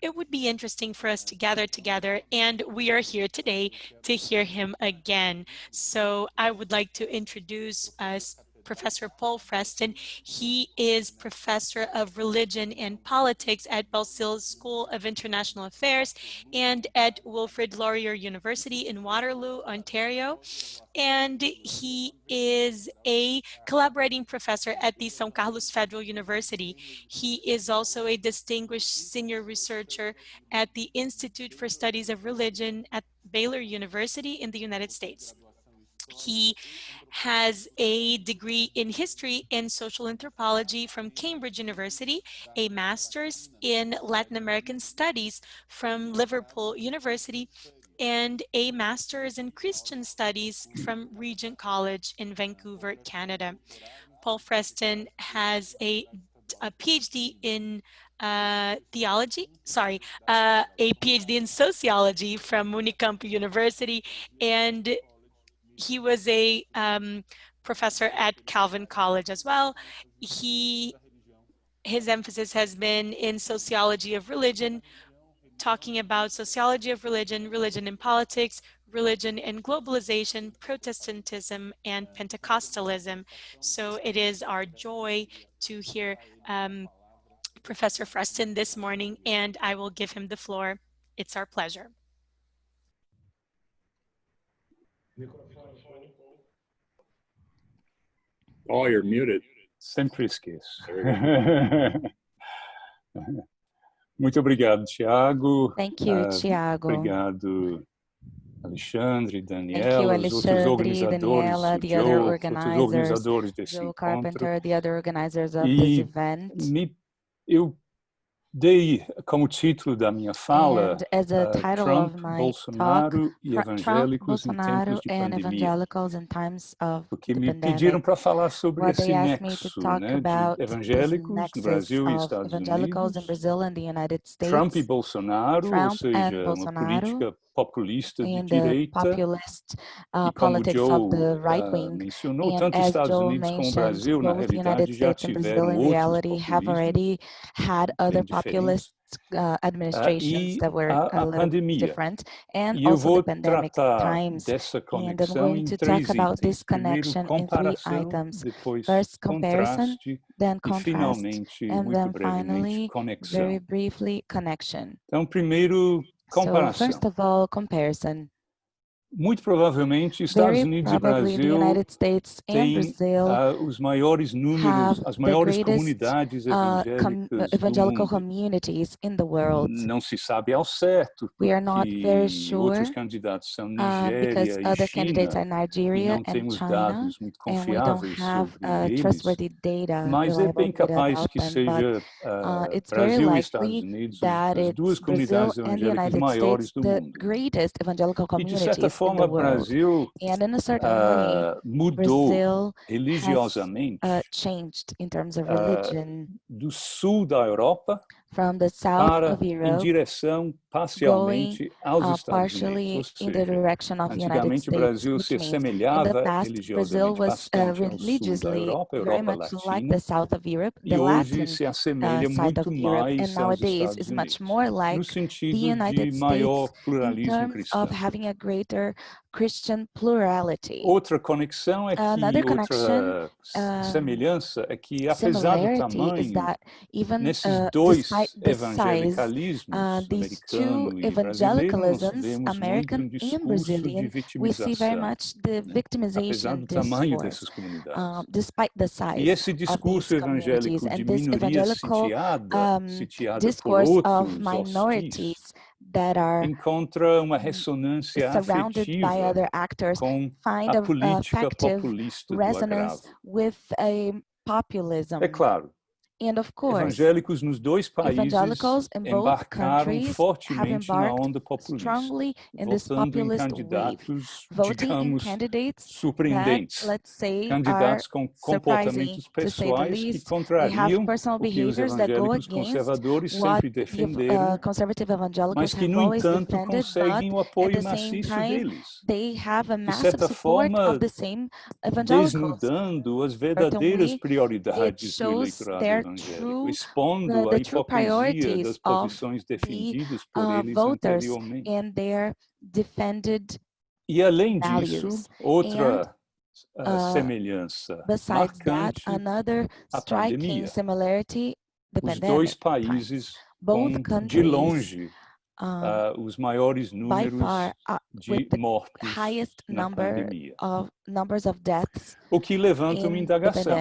it would be interesting for us to gather together, and we are here today to hear him again. So I would like to introduce us Professor Paul Freston. He is Professor of Religion and Politics at Balsil's School of International Affairs and at Wilfrid Laurier University in Waterloo, Ontario. And he is a collaborating professor at the São Carlos Federal University. He is also a distinguished senior researcher at the Institute for Studies of Religion at Baylor University in the United States. He has a degree in history and social anthropology from Cambridge University, a master's in Latin American studies from Liverpool University, and a master's in Christian studies from Regent College in Vancouver, Canada. Paul Freston has a PhD in theology, a PhD in sociology from Unicamp University, and he was a professor at Calvin College as well. His emphasis has been in sociology of religion, talking about sociology of religion, religion and politics, religion and globalization, Protestantism, and Pentecostalism. So it is our joy to hear Professor Freston this morning, and I will give him the floor. It's our pleasure. Oh, you're muted. Sempre esqueço. Muito obrigado, Tiago. Thank you, Tiago. Obrigado, Alexandre, Thank you, Daniela, os outros Alexandre, Daniela, organizadores, the other Joe, os outros organizadores desse Joe encontro. Carpenter, the other organizers of this event. Eu dei como título da minha fala Trump, Bolsonaro e evangélicos em tempos de pandemia. Porque me pediram para falar sobre esse nexo, né, de evangélicos no Brasil e Estados Unidos, Trump e Bolsonaro, ou seja, uma política populista de direita, e como Joe mencionou, tanto os Estados Unidos como o Brasil, na realidade, já tiveram outros populismos populist administrations that were a little different, and also the pandemic times. And I'm going to talk about this connection in 3 items. First, comparison, then contrast, and then finally, very briefly, connection. Então, primeiro, comparação. So, first of all, comparison. muito provavelmente Estados Unidos e Brasil têm os maiores números, as maiores comunidades evangélicas do mundo. Não se sabe ao certo, porque outros candidatos são Nigéria e China, e não temos dados muito confiáveis sobre eles, mas é bem capaz que seja Brasil e Estados Unidos as duas comunidades evangélicas maiores do mundo. E, de certa forma, o Brasil mudou religiosamente do sul da Europa em direção parcialmente aos Estados Unidos. Ou seja, antigamente o Brasil se assemelhava religiosamente bastante ao sul da Europa, Europa Latina, e hoje se assemelha muito mais aos Estados Unidos, no sentido de maior pluralismo cristão. Outra conexão é que, outra semelhança é que, apesar do tamanho, nesses dois evangelicalismos, americano e brasileiro, nós vemos muito um discurso de vitimização, né? Apesar do tamanho dessas comunidades. E esse discurso evangélico de minoria sitiada por outros hostis, encontra uma ressonância afetiva com a política populista do agravo. É claro, evangélicos nos dois países embarcaram fortemente na onda populista, votando em candidatos, digamos, surpreendentes, candidatos com comportamentos pessoais que contrariam o que os evangélicos conservadores sempre defenderam, mas que, no entanto, conseguem o apoio maciço deles. De certa forma, desnudando as verdadeiras prioridades do eleitorado evangélico, expondo a hipocrisia das posições defendidas por eles anteriormente. E, além disso, outra semelhança marcante, a pandemia. Os dois países com, de longe, os maiores números de mortes na pandemia. O que levanta uma indagação.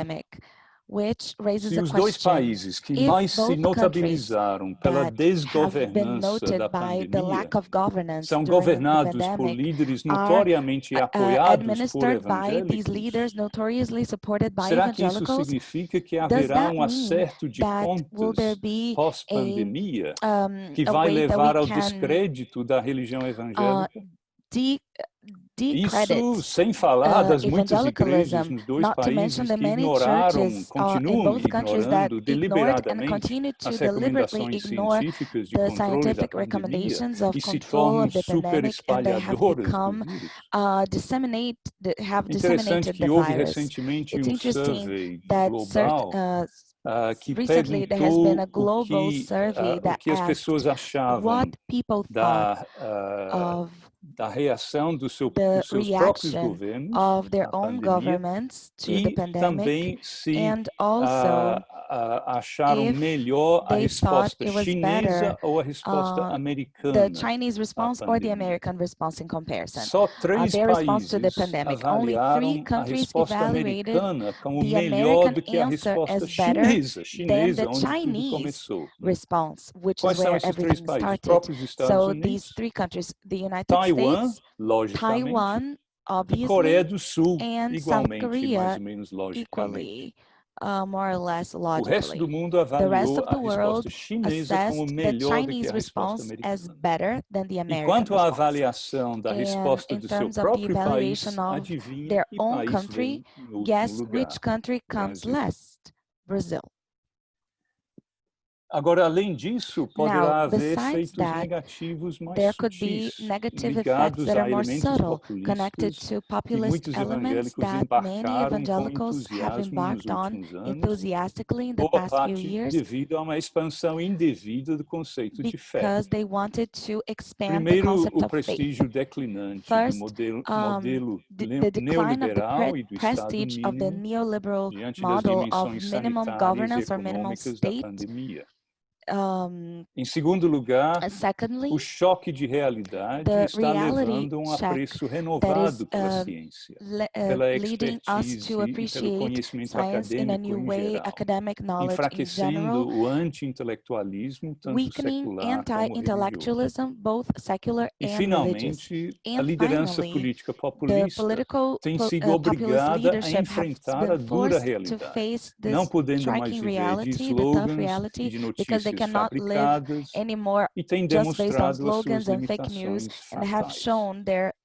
Se os dois países que mais se notabilizaram pela desgovernança da pandemia são governados por líderes notoriamente apoiados por evangélicos, será que isso significa que haverá um acerto de contas pós-pandemia que vai levar ao descrédito da religião evangélica? Isso sem falar das muitas igrejas nos dois países que continuam ignorando deliberadamente as recomendações científicas de controle da pandemia e se tornam super espalhadoras do vírus. Interessante que houve recentemente um survey global que perguntou o que as pessoas achavam da reação dos seus próprios governos à pandemia e também se acharam melhor a resposta chinesa ou a resposta americana à pandemia. Só 3 países avaliaram a resposta americana como melhor do que a resposta chinesa, onde tudo começou. Quais são esses 3 países? Os próprios Estados Unidos, Taiwan, logicamente, e Coreia do Sul, igualmente, mais ou menos logicamente. O resto do mundo avaliou a resposta chinesa como melhor do que a resposta americana. E quanto à avaliação da resposta do seu próprio país, adivinha que país vem em último lugar? Brasil. Agora, além disso, poderá haver efeitos negativos mais sutis, ligados a elementos populistas que muitos evangélicos embarcaram com entusiasmo nos últimos anos, boa parte devido a uma expansão indevida do conceito de fé. Primeiro, o prestígio declinante do modelo neoliberal e do Estado mínimo diante das dimensões sanitárias e econômicas da pandemia. Em segundo lugar, secondly, o choque de realidade está levando a um apreço renovado pela ciência, pela expertise e pelo conhecimento acadêmico em geral, enfraquecendo o anti-intelectualismo, tanto secular como religioso. E, finalmente, a liderança política populista tem sido obrigada a enfrentar a dura realidade, não podendo mais viver de slogans e de notícias fabricadas, e tem demonstrado as suas limitações fatais.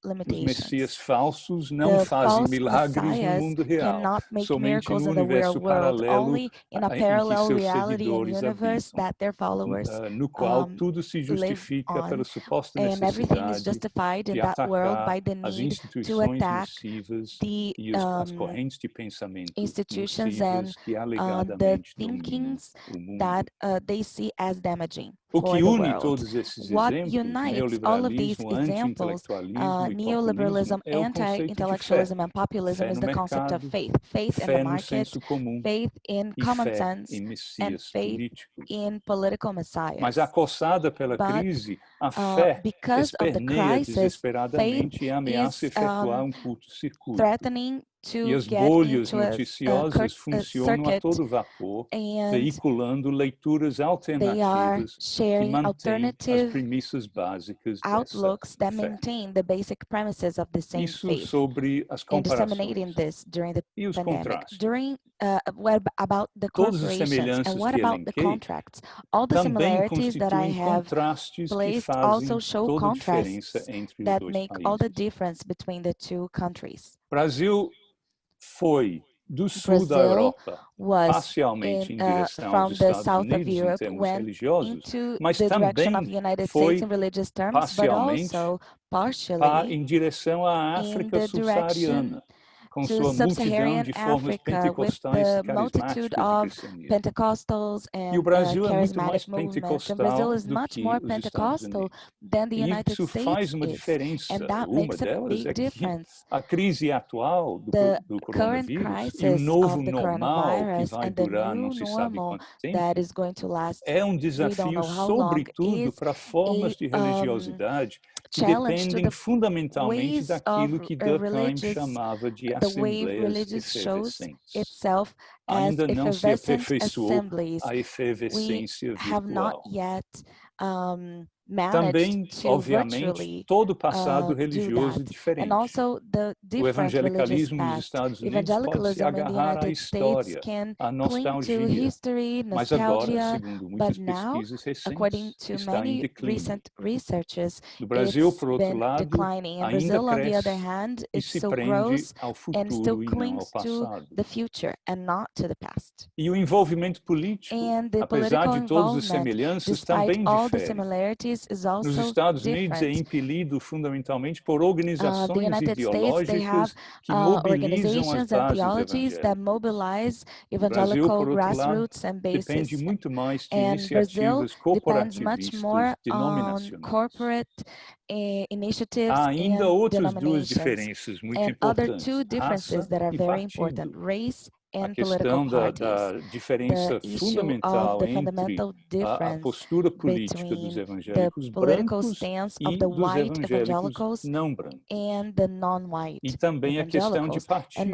Os messias falsos não fazem milagres no mundo real, somente no universo paralelo em que seus seguidores habitam, no qual tudo se justifica pela suposta necessidade de atacar as instituições nocivas e as correntes de pensamento nocivas que alegadamente dominam o mundo. O que une todos esses exemplos, neoliberalismo, anti-intelectualismo e populismo, é o conceito de fé. Fé no mercado, fé no senso comum e fé em messias políticos. Mas acossada pela crise, a fé esperneia desesperadamente e ameaça efetuar um curto-circuito. E as bolhas noticiosas funcionam a todo vapor, veiculando leituras alternativas que mantêm as premissas básicas dessa fé. Isso sobre as comparações e os contrastes. Todas as semelhanças que elenquei também constituem contrastes que fazem toda a diferença entre os dois países. Brasil foi do sul da Europa, parcialmente em direção aos Estados Unidos em termos religiosos, mas também foi parcialmente em direção à África subsaariana, com sua multidão de formas pentecostais carismáticas de cristianismo. E o Brasil é muito mais pentecostal do que os Estados Unidos. E isso faz uma diferença. Uma delas é que a crise atual do coronavírus e o novo normal, que vai durar não se sabe quanto tempo, é um desafio, sobretudo, para formas de religiosidade que dependem fundamentalmente daquilo que Durkheim chamava de assembleias efervescentes. Ainda não se aperfeiçoou a efervescência virtual. Também, obviamente, todo o passado religioso diferente. O evangelicalismo nos Estados Unidos pode se agarrar à história, à nostalgia, mas agora, segundo muitas pesquisas recentes, está em declínio. No Brasil, por outro lado, ainda cresce e se prende ao futuro e não ao passado. E o envolvimento político, apesar de todas as semelhanças, também difere. Nos Estados Unidos é impelido fundamentalmente por organizações ideológicas que mobilizam as bases evangélicas. O Brasil, por outro lado, depende muito mais de iniciativas corporativistas denominacionais. Há ainda outras duas diferenças muito importantes, raça e partido. A questão da diferença fundamental entre a postura política dos evangélicos brancos e dos evangélicos não brancos. E também a questão de partido,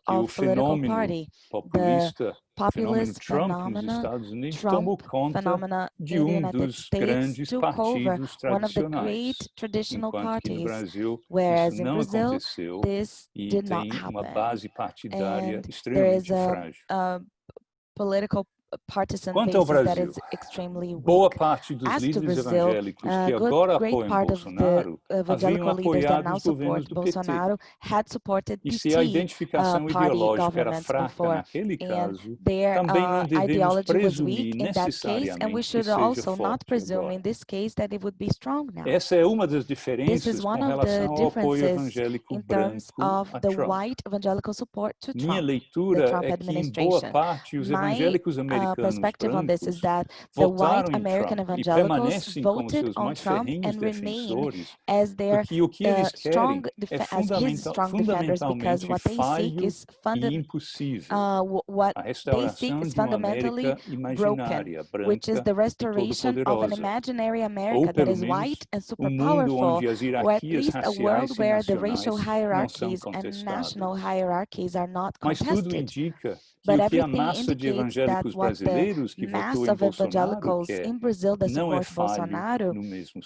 que o fenômeno populista, o fenômeno Trump nos Estados Unidos tomou conta de um dos grandes partidos tradicionais, enquanto que no Brasil isso não aconteceu e tem uma base partidária extremamente frágil. Quanto ao Brasil, boa parte dos líderes evangélicos que agora apoiam Bolsonaro haviam apoiado os governos do PT. E se a identificação ideológica era fraca naquele caso, também não devemos presumir necessariamente que seja forte agora. Essa é uma das diferenças com relação ao apoio evangélico branco a Trump. Minha leitura é que, em boa parte, os evangélicos americanos perspective on this is that the white American evangelicals voted on Trump and remain as their strong defenders, because what they seek is fundamentally broken, which is the restoration of an imaginary America that is white and super powerful, or at least a world where the racial hierarchies and national hierarchies are not contested. But everything indicates that what the mass of evangelicals in Brazil that support Bolsonaro,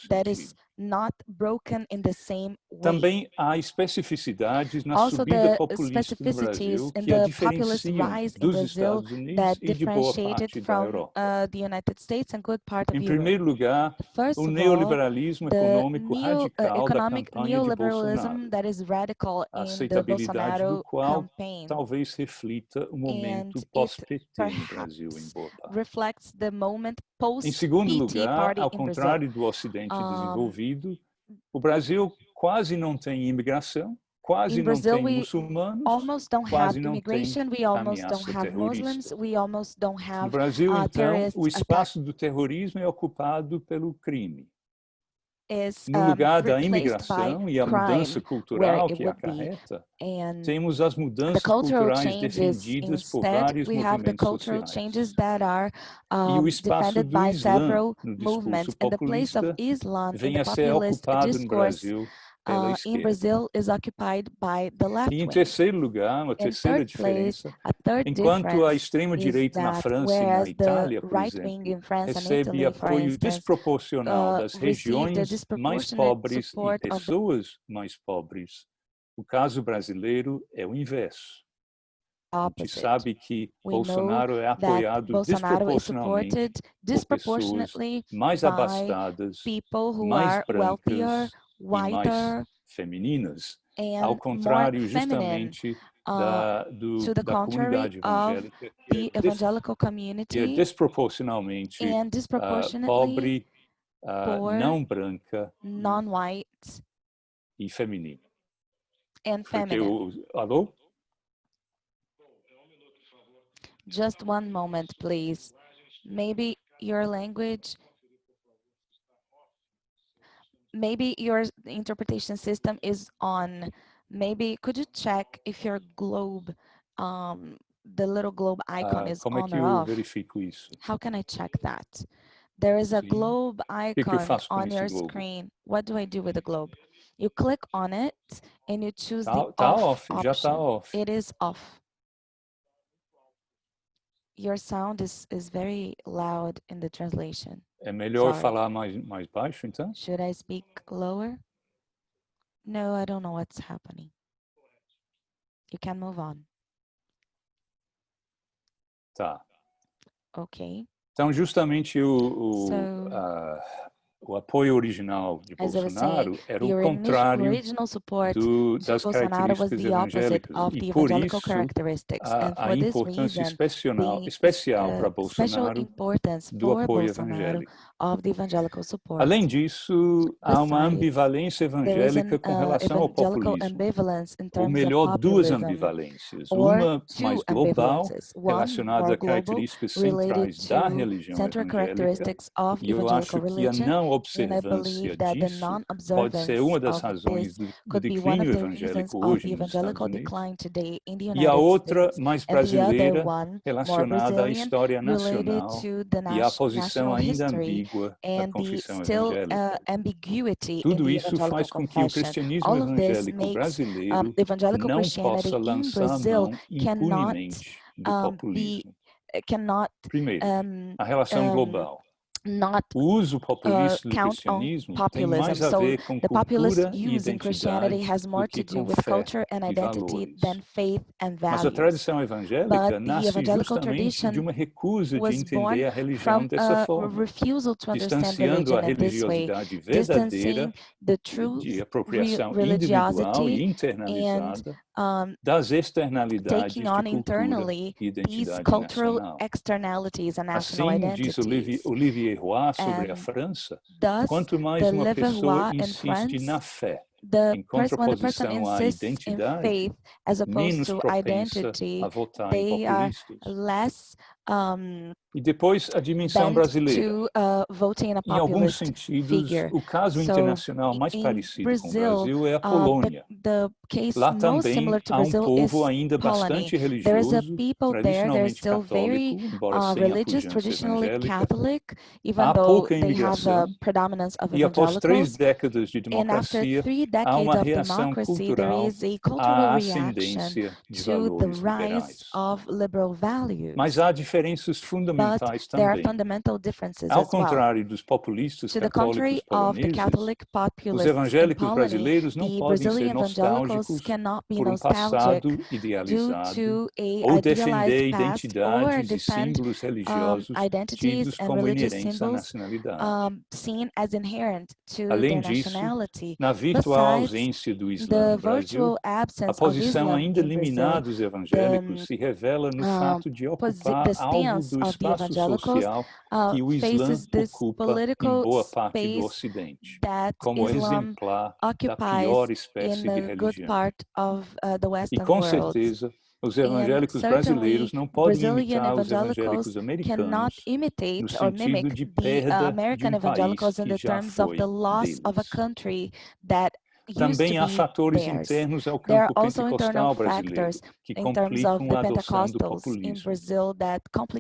that is not broken in the same way. Também há especificidades na Also, subida the populista no Brasil specificities in que a the populist diferenciam rise in dos Brazil Estados Unidos that e de boa differentiated parte da from Europa. the United States and good part of Em Europe. primeiro lugar, First o of all, neoliberalismo the econômico radical da economic campanha de neoliberalism Bolsonaro, that is radical a in the aceitabilidade do Bolsonaro qual campaign, talvez reflita o and momento it pós-PT no Brasil, em perhaps boa parte. reflects the moment Em segundo post-PT lugar, party ao in Brazil. contrário do Ocidente desenvolvido, o Brasil quase não tem imigração, quase In não Brazil, tem we muçulmanos, almost don't quase have não tem immigration, we almost don't ameaça have Muslims, terrorista. we almost don't No have Brasil, então, terrorist o espaço do terrorismo é ocupado pelo crime. is No lugar da replaced by imigração e a mudança crime, where cultural it que would be. acarreta, And temos as the mudanças cultural culturais changes, defendidas por instead, vários we have the movimentos cultural sociais. changes that are E o espaço defended do by Islã, several no discurso movements. And the place of populista, Islam in vem the a ser populist ocupado no discourse Brasil pela in esquerda. Brazil is occupied by the left E em wing. terceiro lugar, uma In terceira third place, diferença, a third enquanto a difference is extrema-direita na that França e na whereas the Itália, por right wing exemplo, in France and recebe Italy, for apoio instance, desproporcional das received the regiões mais disproportionate pobres e support of the pessoas mais pobres, o caso brasileiro é o inverso. A gente opposite. sabe que We know Bolsonaro é that apoiado Bolsonaro is desproporcionalmente supported por pessoas disproportionately mais by abastadas, people who mais are wealthier, brancas e mais whiter, femininas, ao and more contrário feminine, justamente to the da contrary comunidade of evangélica, the evangelical que é community, desproporcionalmente and disproportionately pobre, poor, não branca non-white, e feminina. and Porque feminine. alô? Just one moment, please. Maybe your language, maybe your interpretation system is on. Maybe could you check if your globe, the little globe icon is Como é on que or eu off? verifico isso? How can I check that? There is a Sim. globe O que eu icon faço com on esse your globo? screen. What do I do with the globe? You click on it and you choose the Tá off off, já tá option. off. It is off. Your sound is very loud in the translation. É melhor Sorry. falar mais baixo, então? Should I speak lower? No, I don't know what's happening. You can move on. Tá. Okay. Então, justamente o apoio original de As I was Bolsonaro saying, era o the contrário original support das to Bolsonaro was características the opposite evangélicas. of E the por evangelical isso, characteristics. And a for this importância reason, especial para the special Bolsonaro importance do for apoio Bolsonaro evangélico. of the evangelical support. Além disso, há uma Besides, ambivalência there is evangélica an com relação ao evangelical populismo. ambivalence in Ou terms melhor, of duas populism, ambivalências. or Uma two mais global, ambivalences. One relacionada more a global, características related centrais da to religião central evangélica. characteristics of E eu evangelical acho que a religion, não and I observância believe that the disso pode non-observance ser uma das of razões this do could be one of declínio the reasons evangélico of hoje the nos Estados evangelical Unidos. decline today in the E a United outra, States, mais and the other brasileira, one, more relacionada à Brazilian, história related nacional to the e à posição national ainda history ambígua da and the confissão still evangélica. ambiguity in Tudo the isso evangelical faz com que o confession. cristianismo All of this evangélico makes brasileiro evangelical não Christianity possa in lançar a Brazil mão cannot impunemente do populismo. cannot Primeiro, a relação global. not O uso populista do count on cristianismo tem populism. mais a So ver com the populist cultura e use in Christianity identidade has more do que to do com with fé culture and e identity valores. than faith and Mas a values. tradição But evangélica the nasce evangelical justamente de tradition uma recusa de was born entender a religião from dessa a forma, refusal to understand distanciando a religion in this way, religiosidade verdadeira distancing the true de apropriação individual religiosity e and internalizada das externalidades taking de on cultura internally e these identidade cultural nacional. externalities and national Assim, diz identities. Olivier sobre a And França, thus, quanto mais the uma pessoa Levallois in insiste France, na fé, when em the person contraposição à insists in identidade, faith as opposed menos to propensa identity, a votar em they are populistas. less E depois a dimensão brasileira. Em alguns sentidos, o caso internacional mais parecido com o Brasil é a Polônia. Lá também há um povo ainda bastante religioso, tradicionalmente católico, embora sem a pujança evangélica. Há pouca imigração e após 3 décadas de democracia, há uma reação cultural à ascendência de valores liberais. Mas há diferenças fundamentais também. Ao contrário dos populistas católicos poloneses, os evangélicos brasileiros não podem ser nostálgicos por um passado idealizado ou defender identidades e símbolos religiosos tidos como inerentes à nacionalidade. Além disso, na virtual ausência do Islã no Brasil, a posição ainda liminar dos evangélicos se revela no fato de ocupar algo do espaço social que o Islã ocupa em boa parte do Ocidente, como exemplar da pior espécie de religião. E com certeza, os evangélicos brasileiros não podem imitar os evangélicos americanos no sentido de perda de um país que já foi deles. Também há fatores internos ao campo pentecostal brasileiro que complicam a adoção do populismo.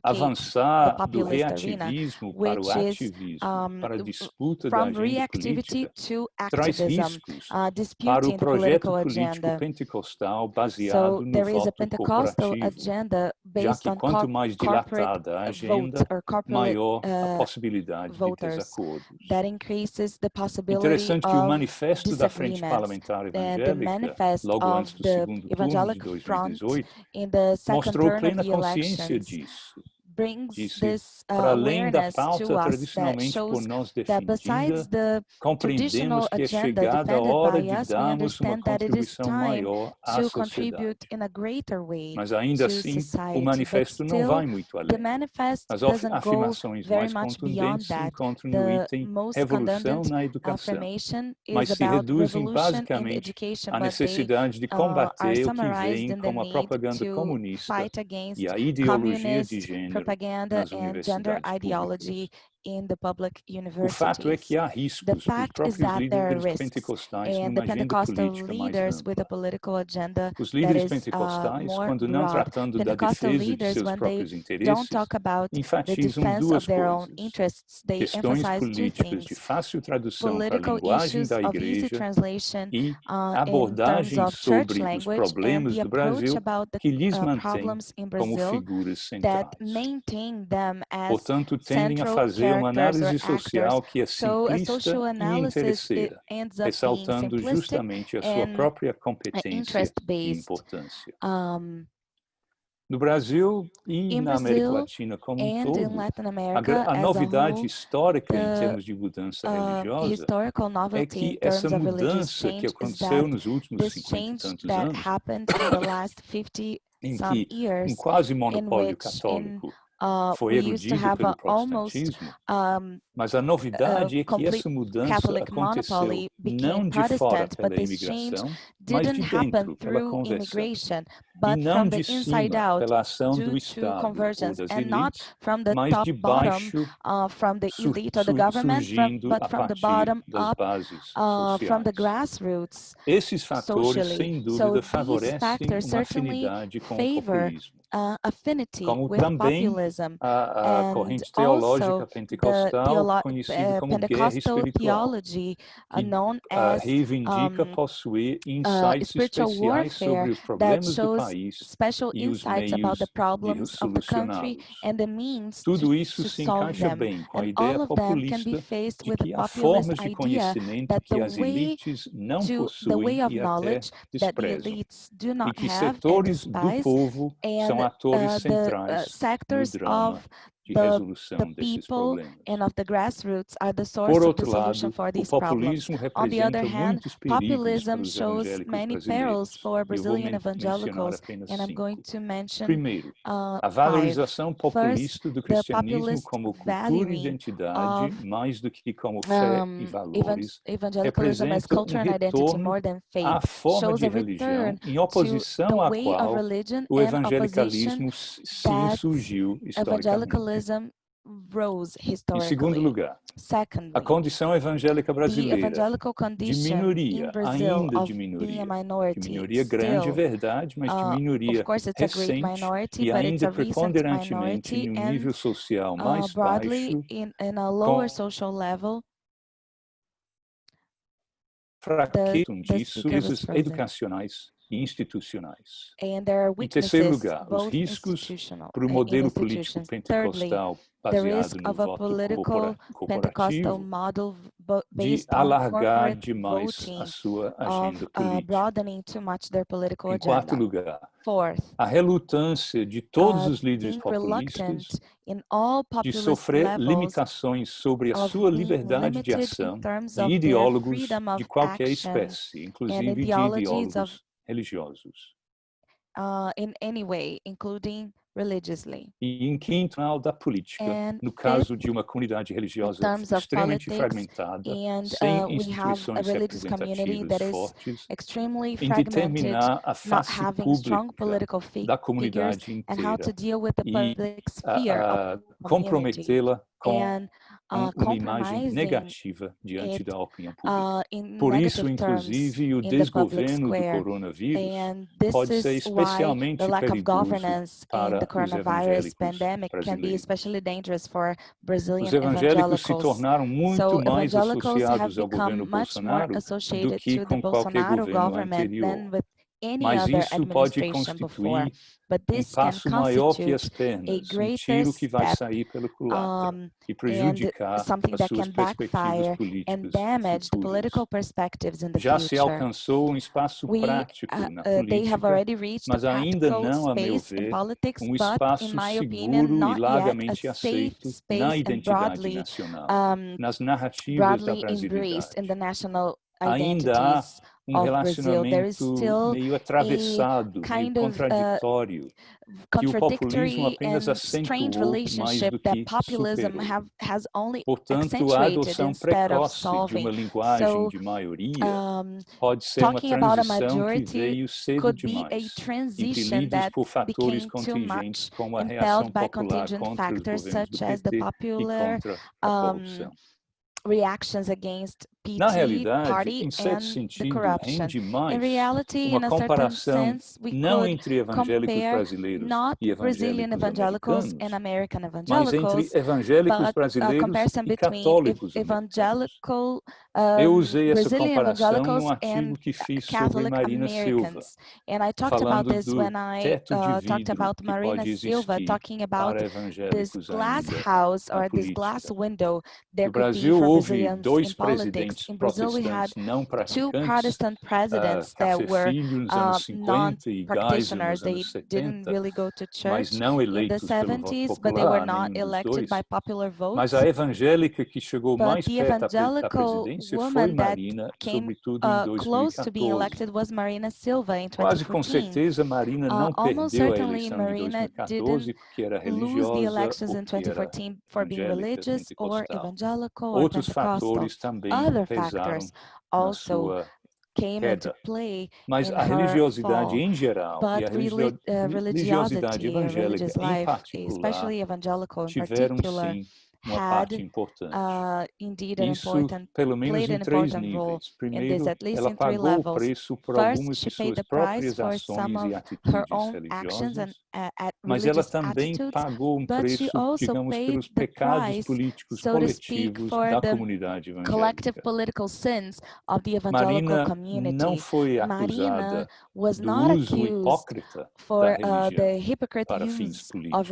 Avançar do reativismo para o ativismo, para a disputa da agenda política, traz riscos para o projeto político pentecostal baseado no voto corporativo, já que quanto mais dilatada a agenda, maior a possibilidade de desacordos. Interessante que o manifesto da Frente Parlamentar Evangélica, logo antes do segundo turno de 2018, mostrou plena consciência disso. Disse, para além da pauta tradicionalmente por nós defendida, compreendemos que é chegada a hora de darmos uma contribuição maior à sociedade. Mas ainda assim, o manifesto não vai muito além. As afirmações mais contundentes se encontram no item Revolução na Educação, mas se reduzem basicamente à necessidade de combater o que vem como a propaganda comunista e a ideologia de gênero nas universidades públicas. O fato é que há riscos para os próprios líderes pentecostais numa agenda política mais ampla. Os líderes pentecostais, quando não tratando da defesa de seus próprios interesses, enfatizam 2 coisas: questões políticas de fácil tradução para a linguagem da igreja e abordagens sobre os problemas do Brasil que lhes mantêm como figuras centrais. Portanto, tendem a fazer uma análise social que é simplista e interesseira, ressaltando justamente a sua própria competência e importância. No Brasil e na América Latina como um todo, a novidade histórica em termos de mudança religiosa é que essa mudança que aconteceu nos últimos 50 e tantos anos, em que um quase monopólio católico foi eludido pelo protestantismo, mas a novidade é que essa mudança aconteceu não de fora pela imigração, mas de dentro pela conversão, e não de cima pela ação do Estado ou das elites, mas de baixo surgindo a partir das bases sociais. Esses fatores, sem dúvida, favorecem uma afinidade com o populismo. Como também a corrente teológica pentecostal, conhecida como guerra espiritual, que reivindica possuir insights especiais sobre os problemas do país e os meios de solucioná-los. Tudo isso se encaixa bem com a ideia populista de que há formas de conhecimento que as elites não possuem e até desprezam, e que setores do povo são atores centrais no drama de resolução desses problemas. Por outro lado, o populismo representa muitos perigos para os evangélicos brasileiros. Eu vou mencionar apenas 5. Primeiro, a valorização populista do cristianismo como cultura e identidade, mais do que como fé e valores, representa um retorno à forma de religião em oposição à qual o evangelicalismo se insurgiu historicamente. Em segundo lugar, a condição evangélica brasileira, de minoria, ainda de minoria grande é verdade, mas de minoria recente e ainda preponderantemente em um nível social mais baixo, fraquejam disso crises educacionais e institucionais. Em terceiro lugar, os riscos para o modelo político pentecostal baseado no voto corporativo de alargar demais a sua agenda política. Em quarto lugar, a relutância de todos os líderes populistas de sofrer limitações sobre a sua liberdade de ação de ideólogos de qualquer espécie, inclusive de ideólogos religiosos. E em quinto, da política, no caso de uma comunidade religiosa extremamente fragmentada, sem instituições representativas fortes, em determinar a face pública da comunidade inteira e comprometê-la com uma imagem negativa diante da opinião pública. Por isso, inclusive, o desgoverno do coronavírus pode ser especialmente perigoso para os evangélicos brasileiros. Os evangélicos se tornaram muito mais associados ao governo Bolsonaro do que com qualquer governo anterior. Mas isso pode constituir um passo maior que as pernas, um tiro que vai sair pela culatra e prejudicar as suas perspectivas políticas futuras. Já se alcançou um espaço prático na política, mas ainda não, a meu ver, um espaço seguro e largamente aceito na identidade nacional, nas narrativas da brasilidade. Ainda há um relacionamento meio atravessado, meio contraditório, que o populismo apenas acentuou mais do que superou. Portanto, a adoção precoce de uma linguagem de maioria pode ser uma transição que veio cedo demais, impelidos por fatores contingentes como a reação popular contra os governos do PT e contra a corrupção. Na realidade, em certo sentido, rende mais uma comparação não entre evangélicos brasileiros e evangélicos americanos, mas entre evangélicos brasileiros e católicos americanos. Eu usei essa comparação num artigo que fiz sobre Marina Silva, falando do teto de vidro que pode existir para evangélicos ainda na política. No Brasil, houve 2 presidentes protestantes não praticantes, Café Filho nos anos 50 e Geisel nos anos 70, mas não eleitos pelo voto popular, nenhum dos 2. Mas a evangélica que chegou mais perto da presidência foi Marina, sobretudo em 2014. Quase com certeza, Marina não perdeu a eleição de 2014 porque era religiosa ou porque era evangélica pentecostal. Outros fatores também pesaram na sua queda. Mas a religiosidade em geral e a religiosidade evangélica em particular tiveram, sim, uma parte importante. Isso, pelo menos em 3 níveis. Primeiro, ela pagou o preço por algumas de suas próprias ações e atitudes religiosas, mas ela também pagou um preço, digamos, pelos pecados políticos coletivos da comunidade evangélica. Marina não foi acusada do uso hipócrita da religião para fins políticos.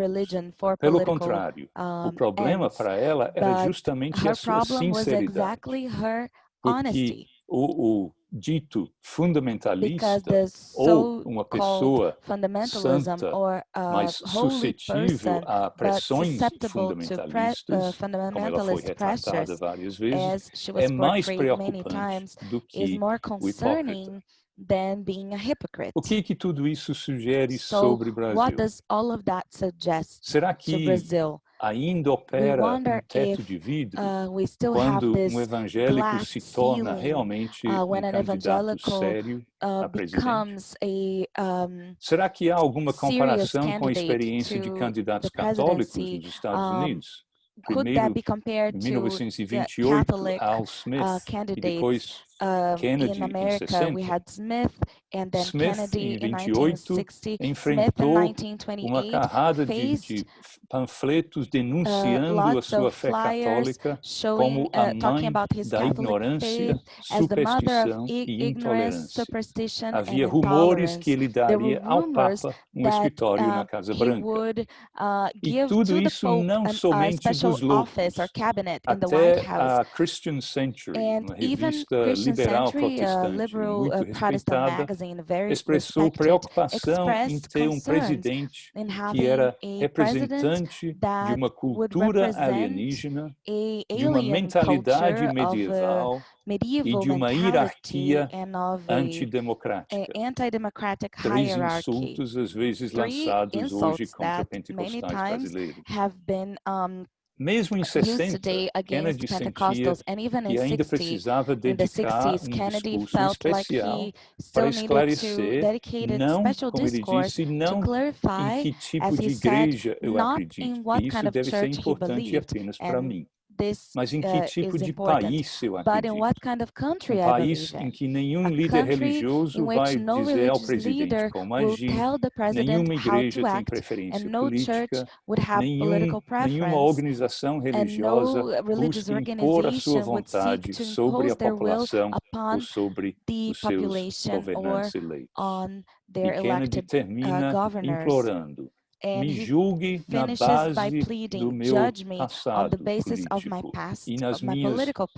Pelo contrário, o problema para ela era justamente a sua sinceridade, porque o dito fundamentalista ou uma pessoa santa, mas suscetível a pressões fundamentalistas, como ela foi retratada várias vezes, é mais preocupante do que o hipócrita. O que tudo isso sugere sobre o Brasil? Será que ainda opera um teto de vidro quando um evangélico se torna realmente um candidato sério a presidente? Será que há alguma comparação com a experiência de candidatos católicos nos Estados Unidos? Primeiro, em 1928, Al Smith, e depois Kennedy em 60. Smith, em 28, enfrentou uma carrada de panfletos denunciando a sua fé católica como a mãe da ignorância, superstição e intolerância. Havia rumores que ele daria ao Papa um escritório na Casa Branca. E tudo isso não somente dos loucos. Até a Christian Century, uma revista liberal protestante muito respeitada, expressou preocupação em ter um presidente que era representante de uma cultura alienígena, de uma mentalidade medieval e de uma hierarquia antidemocrática. Três insultos, às vezes lançados hoje contra pentecostais brasileiros. Mesmo em 60, Kennedy sentia que ainda precisava dedicar um discurso especial para esclarecer, não, como ele disse, não em que tipo de igreja eu acredito, e isso deve ser importante apenas para mim. Mas em que tipo de país eu acredito? Um país em que nenhum líder religioso vai dizer ao presidente como agir, nenhuma igreja tem preferência política, nenhuma organização religiosa busca impor a sua vontade sobre a população ou sobre os seus governantes eleitos. E Kennedy termina implorando: me julgue na base do meu passado político e nas minhas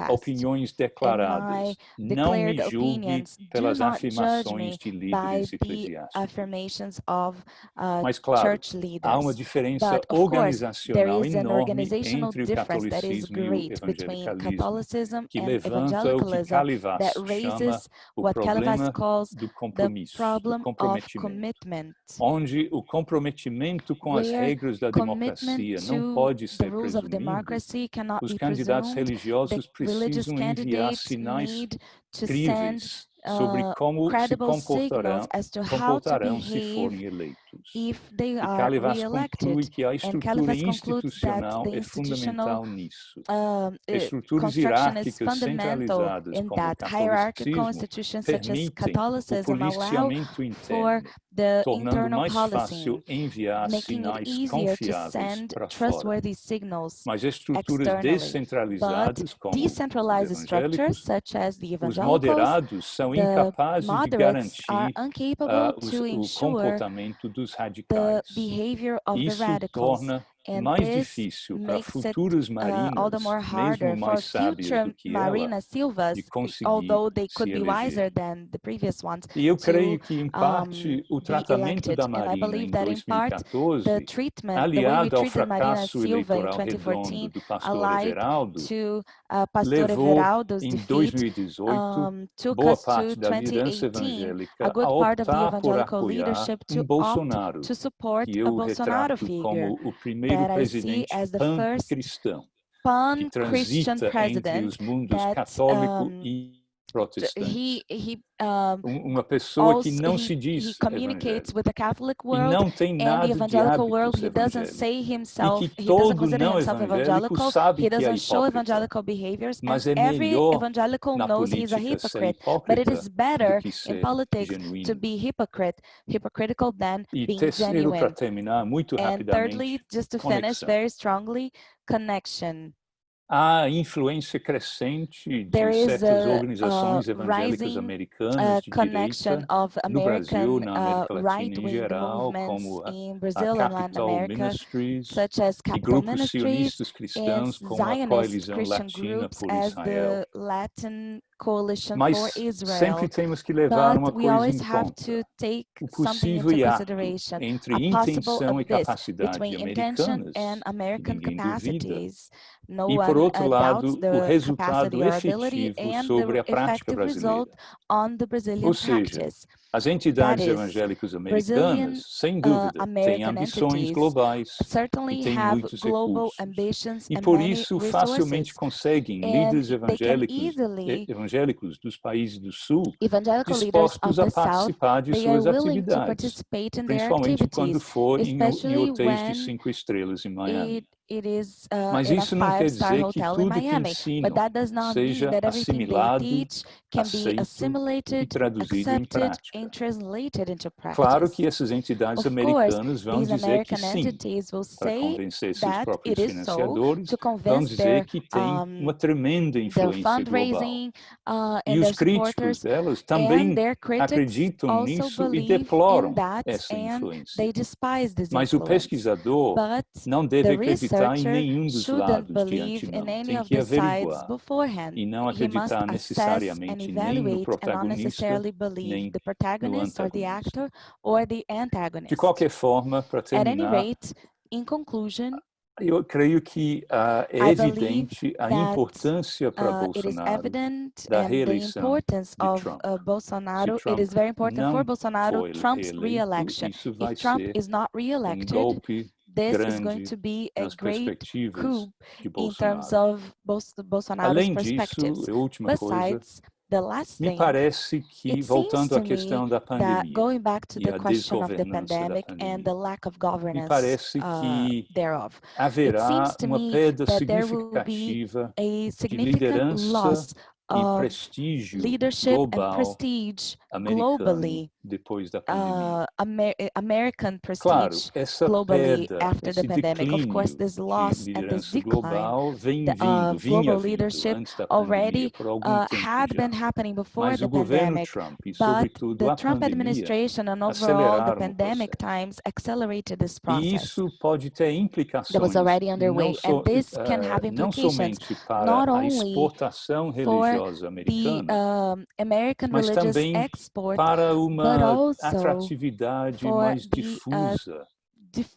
opiniões declaradas. Não me julgue pelas afirmações de líderes eclesiásticos. Mas, claro, há uma diferença organizacional enorme entre o catolicismo e o evangelicalismo, que levanta o que Calivas chama o problema do compromisso, do comprometimento, onde o comprometimento com as regras da democracia não pode ser presumido. Os candidatos religiosos precisam enviar sinais críveis sobre como se comportarão se forem eleitos. E Calivas conclui que a estrutura institucional é fundamental nisso. Estruturas hierárquicas centralizadas como o catolicismo permitem o policiamento interno, tornando mais fácil enviar sinais confiáveis para fora. Mas estruturas descentralizadas, como os evangélicos, os moderados são incapazes de garantir o comportamento dos radicais. Isso torna mais difícil para futuras marinas, mesmo mais sábias do que ela, de conseguir se eleger. E eu creio que, em parte, o tratamento da Marina em 2014, aliado ao fracasso eleitoral redondo do pastor Oliveira, levou, em 2018, boa parte da liderança evangélica a optar por apoiar um Bolsonaro, que eu retrato como o primeiro presidente pan-cristão, que transita entre os mundos católico e protestante. Uma pessoa que não se diz evangélica e não tem nada de hábitos evangélicos, e que todo não evangélico sabe que é hipócrita, mas é melhor na política ser hipócrita do que ser genuíno. E terceiro, para terminar, muito rapidamente, conexão. Há influência crescente de certas organizações evangélicas americanas de direita no Brasil, na América Latina em geral, como a Capital Ministries e grupos sionistas cristãos como a Coalizão Latina por Israel. coalition Mas for Israel. sempre temos que levar uma But we coisa always em have conta. to take O something possível into hiato consideration, entre a possible intenção e abyss capacidade between intention americanas, and que American ninguém duvida, capacities. No e, por one outro doubts lado, o the resultado capacity or ability efetivo and sobre the a prática effective result brasileira. on the Ou Brazilian seja, practice. as That entidades is, evangélicas Brazilian americanas, sem dúvida, têm American ambições entities globais e certainly têm have muitos global recursos. ambitions E and por many isso facilmente resources. conseguem And líderes they can easily, evangélicos dos países do Sul evangelical leaders dispostos of a the South, participar de they are suas willing to atividades, participate in their principalmente quando activities, for em especially hotéis de when 5 estrelas em Miami. it is Mas in a isso não quer five-star dizer que hotel in tudo que Miami. But ensinam that does not mean seja that everything they assimilado, teach can be aceito e assimilated, traduzido em accepted, prática. and translated into Claro practice. que essas entidades Of course, americanas vão these dizer que American sim, entities will para say convencer seus that próprios it is so, financiadores, to vão convince dizer que tem uma tremenda their influência global. fundraising E and os their críticos supporters, delas and também their critics acreditam also nisso e believe in deploram that, essa and influência. they despise this Mas o influence. pesquisador But não deve the acreditar em researcher nenhum dos shouldn't lados de believe in antemão. any Tem of que the sides averiguar beforehand. e não He must acreditar assess and necessariamente nem no evaluate and not protagonista, necessarily believe nem the no protagonist or the antagonista. actor or the De antagonist. qualquer forma, para At any terminar, rate, in conclusion, eu creio que é I believe evidente a that importância para it is Bolsonaro evident da and the reeleição importance de of Trump. Se Bolsonaro. It Trump is very important for não Bolsonaro, for Trump's reeleito, re-election. isso vai If Trump ser is not re-elected, golpe this is going grande to be a nas great perspectivas coup de in terms Bolsonaro. of Bolsonaro's Além disso, perspectives. a última coisa, Besides, the last me thing, parece que, it seems voltando to à me questão da that pandemia going back to e the à question of the desgovernança da pandemic and the pandemia, lack of me governance parece que thereof, it haverá seems to uma me perda that there will be significativa a de significant liderança loss e of prestígio leadership and global prestige americano globally, depois da pandemia. American Claro, prestige essa globally perda, after the esse pandemic. Of course, declínio this de loss and this liderança decline global vinha global vindo leadership antes da pandemia already por algum tempo had já. been happening before Mas the o governo pandemic, Trump e, but sobretudo, the a Trump pandemia administration and overall the aceleraram o pandemic processo. times accelerated this E process isso pode ter that was implicações already underway, and this can have não implications somente para not a only exportação for religiosa the americana, American mas religious também export, para but uma also atratividade for mais the difusa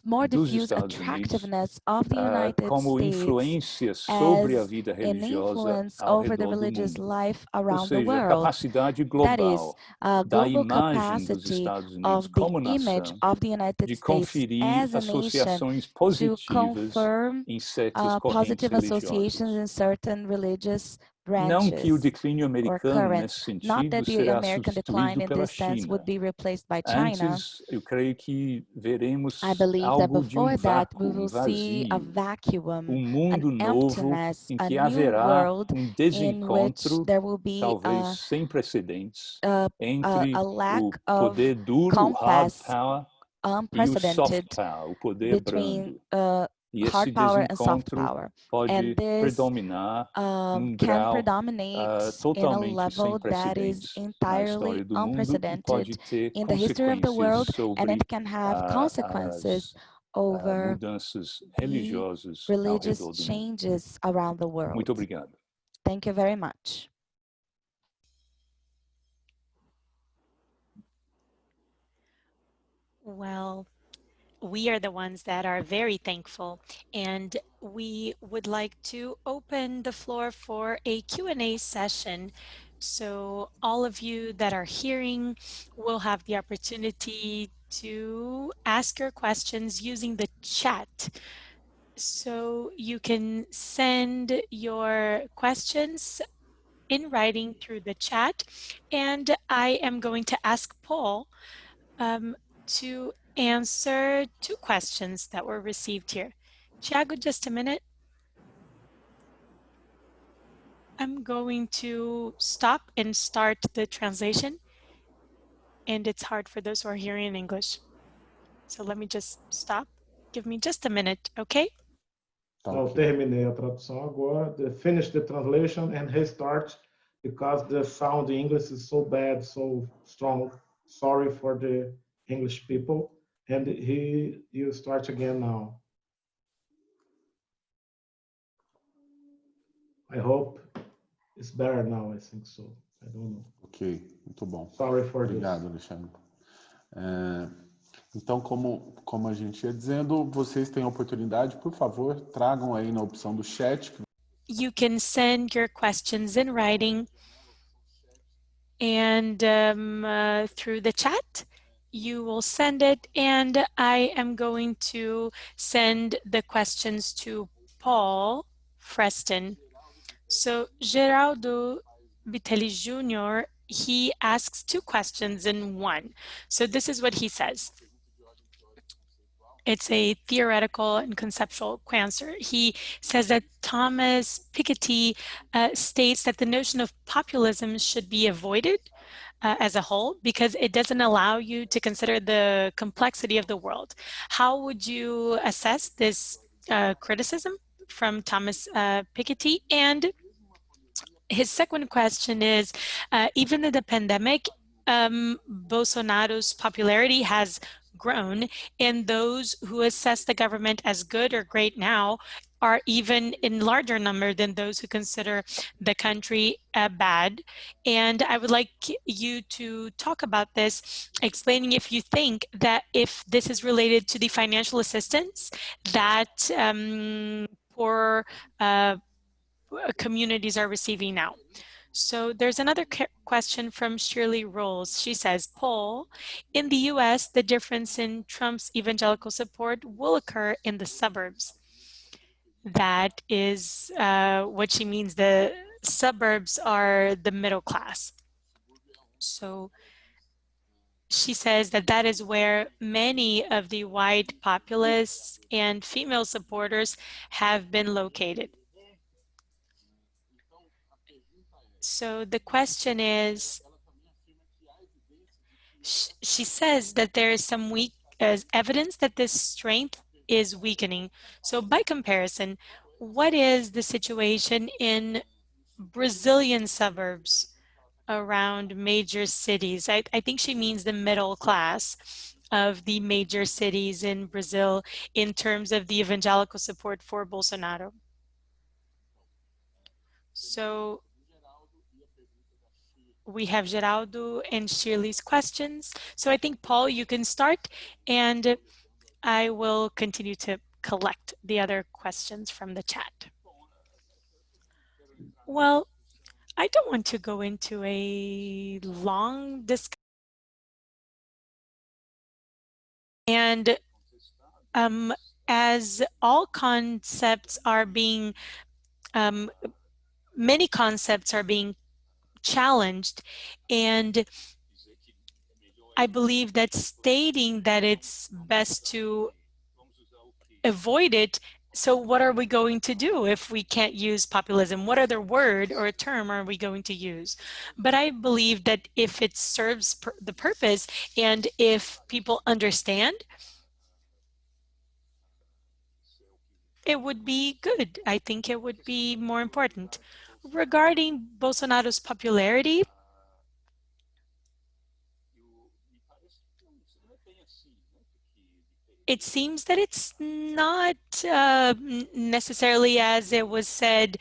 more dos diffuse Estados Unidos attractiveness of the United como States influência sobre a as vida an religiosa influence ao over the redor do religious mundo. life Ou around the seja, a world. capacidade That is, global da global imagem dos capacity Estados Unidos of the como image nação of the United de States conferir as a nation associações to positivas confirm em certas correntes positive associations religiosas. in certain religious Não que o branches declínio or americano, currents. nesse Not sentido, that the será American decline substituído in pela this sense China. would be replaced by China. Antes, eu creio que veremos I believe that algo de before that we vácuo, will see a vazio, vacuum, mundo an novo emptiness, em a que new haverá world um in which desencontro, there will be talvez sem precedentes, a entre lack o of poder duro, o hard compass power, e o unprecedented soft power, o poder between brando. E esse hard power and soft desencontro power. pode And this predominar num can grau predominate in a totalmente sem level that is precedentes na entirely história do mundo e unprecedented pode ter in the history of the consequências world, and sobre it can have consequences over mudanças the religiosas ao religious redor do mundo. changes around the world. Muito obrigado. Thank you very much. Well, we are the ones that are very thankful, and we would like to open the floor for a Q&A session. So all of you that are hearing will have the opportunity to ask your questions using the chat. So you can send your questions in writing through the chat, and I am going to ask Paul to answer two questions that were received here. Tiago, just a minute. I'm going to stop and start the translation, and it's hard for those who are hearing in English. So let me just stop. Give me just a minute, okay? Então, terminei a tradução agora. Finish the translation and restart because the sound in English is so bad, so strong. Sorry for the English people. And you start again now. I hope It's better now, I think so. I don't know. Ok, muito bom. Sorry for Obrigado, Alexandre. Então, como a gente ia dizendo, vocês têm a oportunidade, por favor, tragam aí na opção do chat. You can send your questions in writing and through the chat. You will send it, and I am going to send the questions to Paul Freston. So Geraldo Vitelli Jr., he asks 2 questions in one. So this is what he says. It's a theoretical and conceptual answer. He says that Thomas Piketty states that the notion of populism should be avoided as a whole because it doesn't allow you to consider the complexity of the world. How would you assess this criticism from Thomas Piketty? And his second question is, even in the pandemic, Bolsonaro's popularity has grown, and those who assess the government as good or great now are even in larger number than those who consider the country bad. And I would like you to talk about this, explaining if you think that if this is related to the financial assistance that poor communities are receiving now. So there's another question from Shirley Rolls. She says, Paul, in the US, the difference in Trump's evangelical support will occur in the suburbs. That is what she means. The suburbs are the middle class. So she says that that is where many of the white populists and female supporters have been located. So the question is, she says that there is some evidence that this strength is weakening. So by comparison, what is the situation in Brazilian suburbs around major cities? I think she means the middle class of the major cities in Brazil in terms of the evangelical support for Bolsonaro. So we have Geraldo and Shirley's questions. So I think, Paul, you can start, and I will continue to collect the other questions from the chat. Well, I don't want to go into a long discussion. And as all concepts are being, many concepts are being challenged, and I believe that stating that it's best to avoid it, so what are we going to do if we can't use populism? What other word or term are we going to use? But I believe that if it serves the purpose and if people understand, it would be good. I think it would be more important. Regarding Bolsonaro's popularity, it seems that it's not necessarily as it was said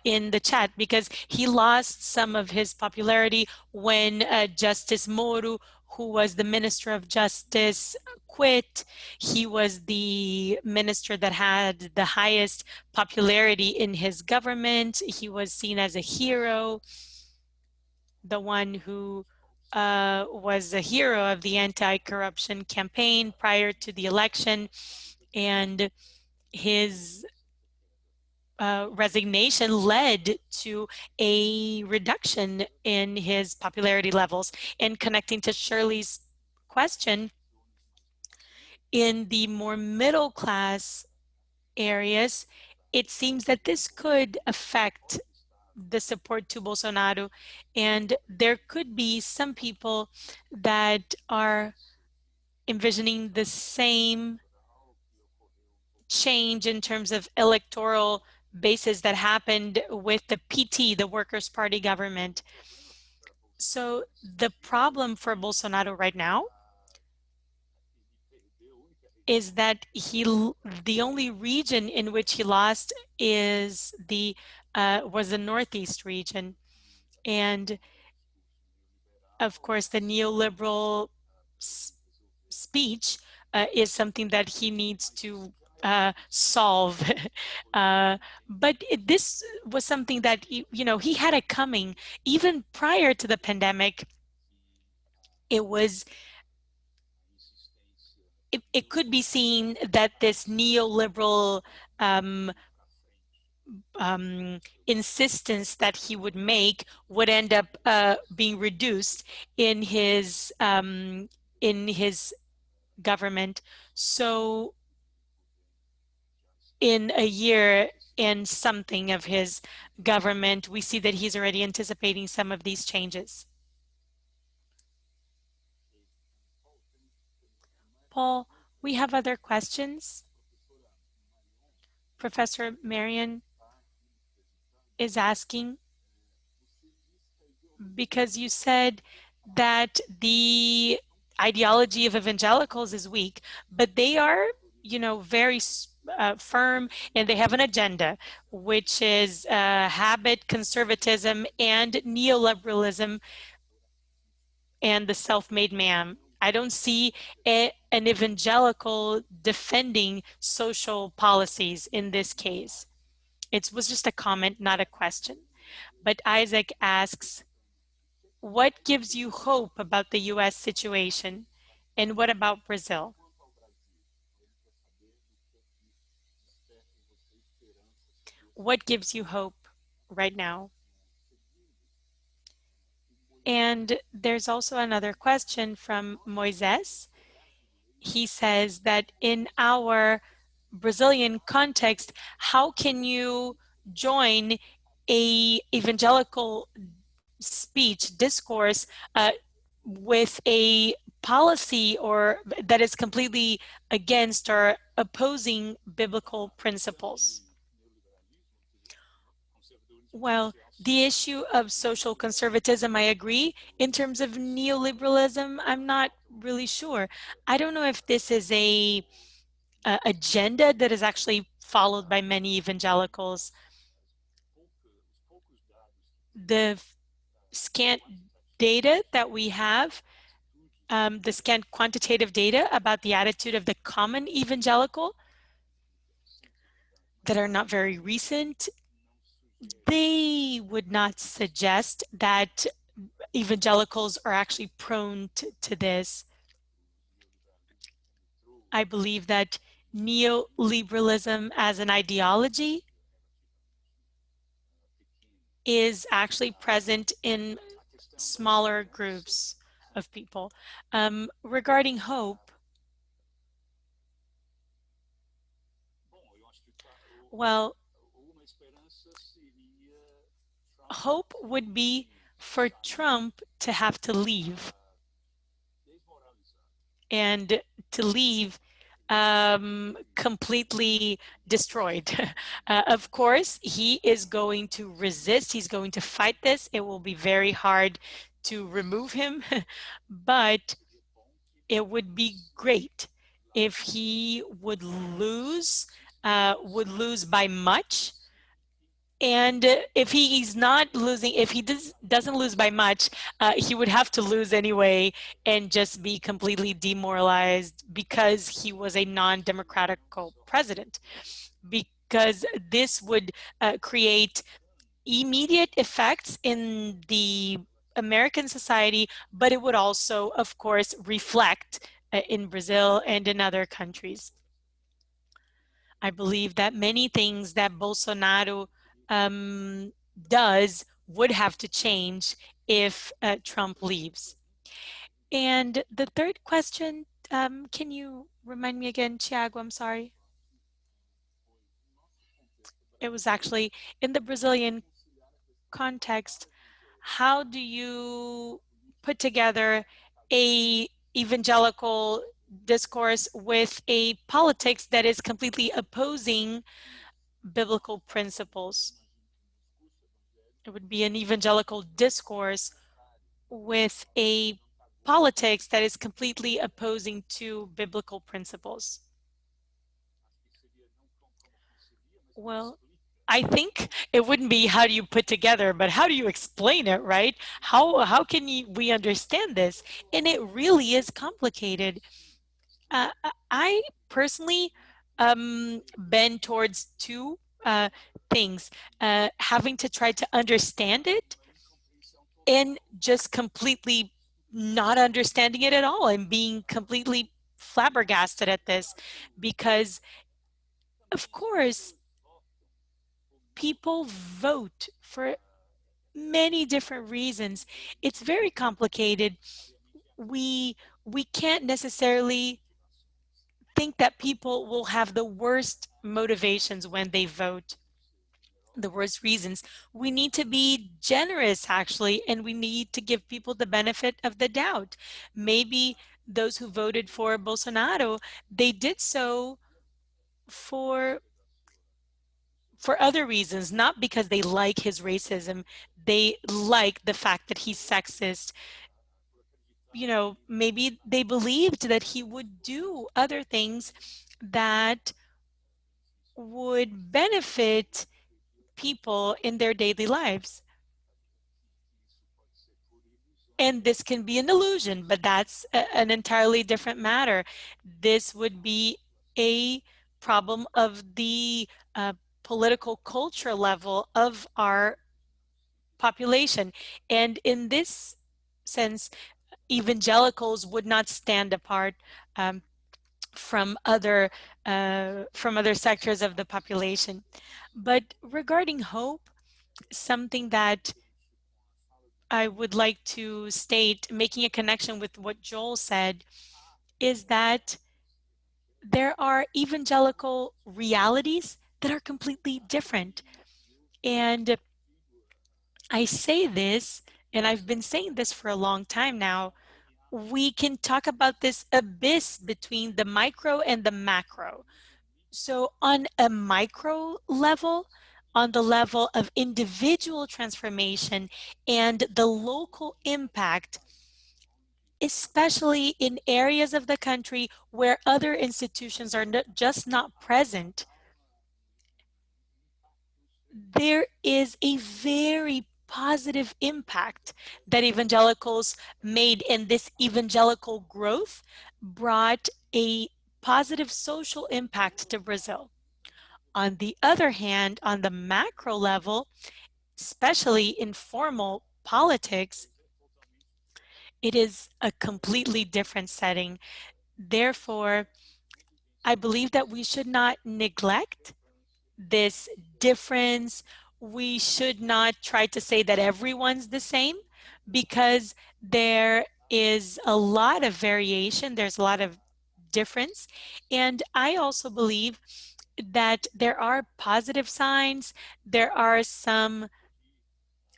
in the chat, because he lost some of his popularity when Justice Moro, who was the Minister of Justice, quit. He was the minister that had the highest popularity in his government. He was seen as a hero, the one who was a hero of the anti-corruption campaign prior to the election, and his resignation led to a reduction in his popularity levels. And connecting to Shirley's question, in the more middle class areas, it seems that this could affect the support to Bolsonaro, and there could be some people that are envisioning the same change in terms of electoral basis that happened with the PT, the Workers' Party government. So the problem for Bolsonaro right now is that the only region in which he lost is the was the Northeast region. And of course, the neoliberal speech is something that he needs to solve. But this was something that, you know, he had it coming. Even prior to the pandemic, it could be seen that this neoliberal insistence that he would make would end up being reduced in his government. So in a year and something of his government, we see that he's already anticipating some of these changes. Paul, we have other questions. Professor Marion is asking, because you said that the ideology of evangelicals is weak, but they are, you know, very firm, and they have an agenda, which is habit conservatism and neoliberalism and the self-made man. I don't see an evangelical defending social policies in this case. It was just a comment, not a question. But Isaac asks, what gives you hope about the US situation? And what about Brazil? What gives you hope right now? And there's also another question from Moises. He says that in our Brazilian context, how can you join a evangelical speech discourse with a policy or that is completely against or opposing biblical principles? Well, the issue of social conservatism, I agree. In terms of neoliberalism, I'm not really sure. I don't know if this is a agenda that is actually followed by many evangelicals. The scant data that we have, the scant quantitative data about the attitude of the common evangelical that are not very recent, they would not suggest that evangelicals are actually prone to this. I believe that neoliberalism as an ideology is actually present in smaller groups of people. Regarding hope, well, hope would be for Trump to have to leave and to leave completely destroyed. Of course, he is going to resist. He's going to fight this. It will be very hard to remove him, but it would be great if he would lose by much. And if he's not losing, if he doesn't lose by much, he would have to lose anyway and just be completely demoralized because he was a non-democratical president. Because this would create immediate effects in the American society, but it would also, of course, reflect in Brazil and in other countries. I believe that many things that Bolsonaro does would have to change if Trump leaves. And the third question, can you remind me again, Tiago? I'm sorry. It was actually in the Brazilian context. How do you put together a evangelical discourse with a politics that is completely opposing biblical principles? It would be an evangelical discourse with a politics that is completely opposing to biblical principles. Well, I think it wouldn't be how do you put together, but how do you explain it, right? How can we understand this? And it really is complicated. I personally bend towards two things, having to try to understand it and just completely not understanding it at all and being completely flabbergasted at this, because of course people vote for many different reasons. It's very complicated. We can't necessarily think that people will have the worst motivations when they vote, the worst reasons. We need to be generous, actually, and we need to give people the benefit of the doubt. Maybe those who voted for Bolsonaro, they did so for other reasons, not because they like his racism. They like the fact that he's sexist. You know, maybe they believed that he would do other things that would benefit people in their daily lives. And this can be an illusion, but that's an entirely different matter. This would be a problem of the political culture level of our population. And in this sense, evangelicals would not stand apart from other sectors of the population. But regarding hope, something that I would like to state, making a connection with what Joel said, is that there are evangelical realities that are completely different. And I say this, and I've been saying this for a long time now, we can talk about this abyss between the micro and the macro. So on a micro level, on the level of individual transformation and the local impact, especially in areas of the country where other institutions are just not present, there is a very positive impact that evangelicals made, and this evangelical growth brought a positive social impact to Brazil. On the other hand, on the macro level, especially in formal politics, it is a completely different setting. Therefore, I believe that we should not neglect this difference. We should not try to say that everyone's the same, because there is a lot of variation, there's a lot of difference. And I also believe that there are positive signs. There are some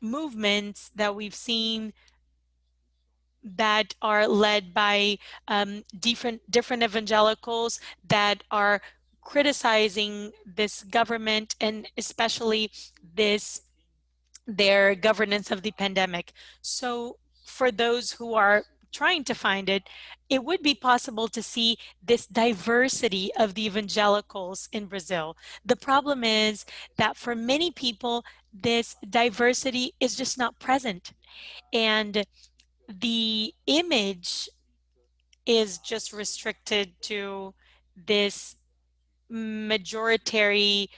movements that we've seen that are led by different evangelicals that are criticizing this government, and especially their governance of the pandemic. So for those who are trying to find it, it would be possible to see this diversity of the evangelicals in Brazil. The problem is that for many people, this diversity is just not present. And the image is just restricted to this majoritary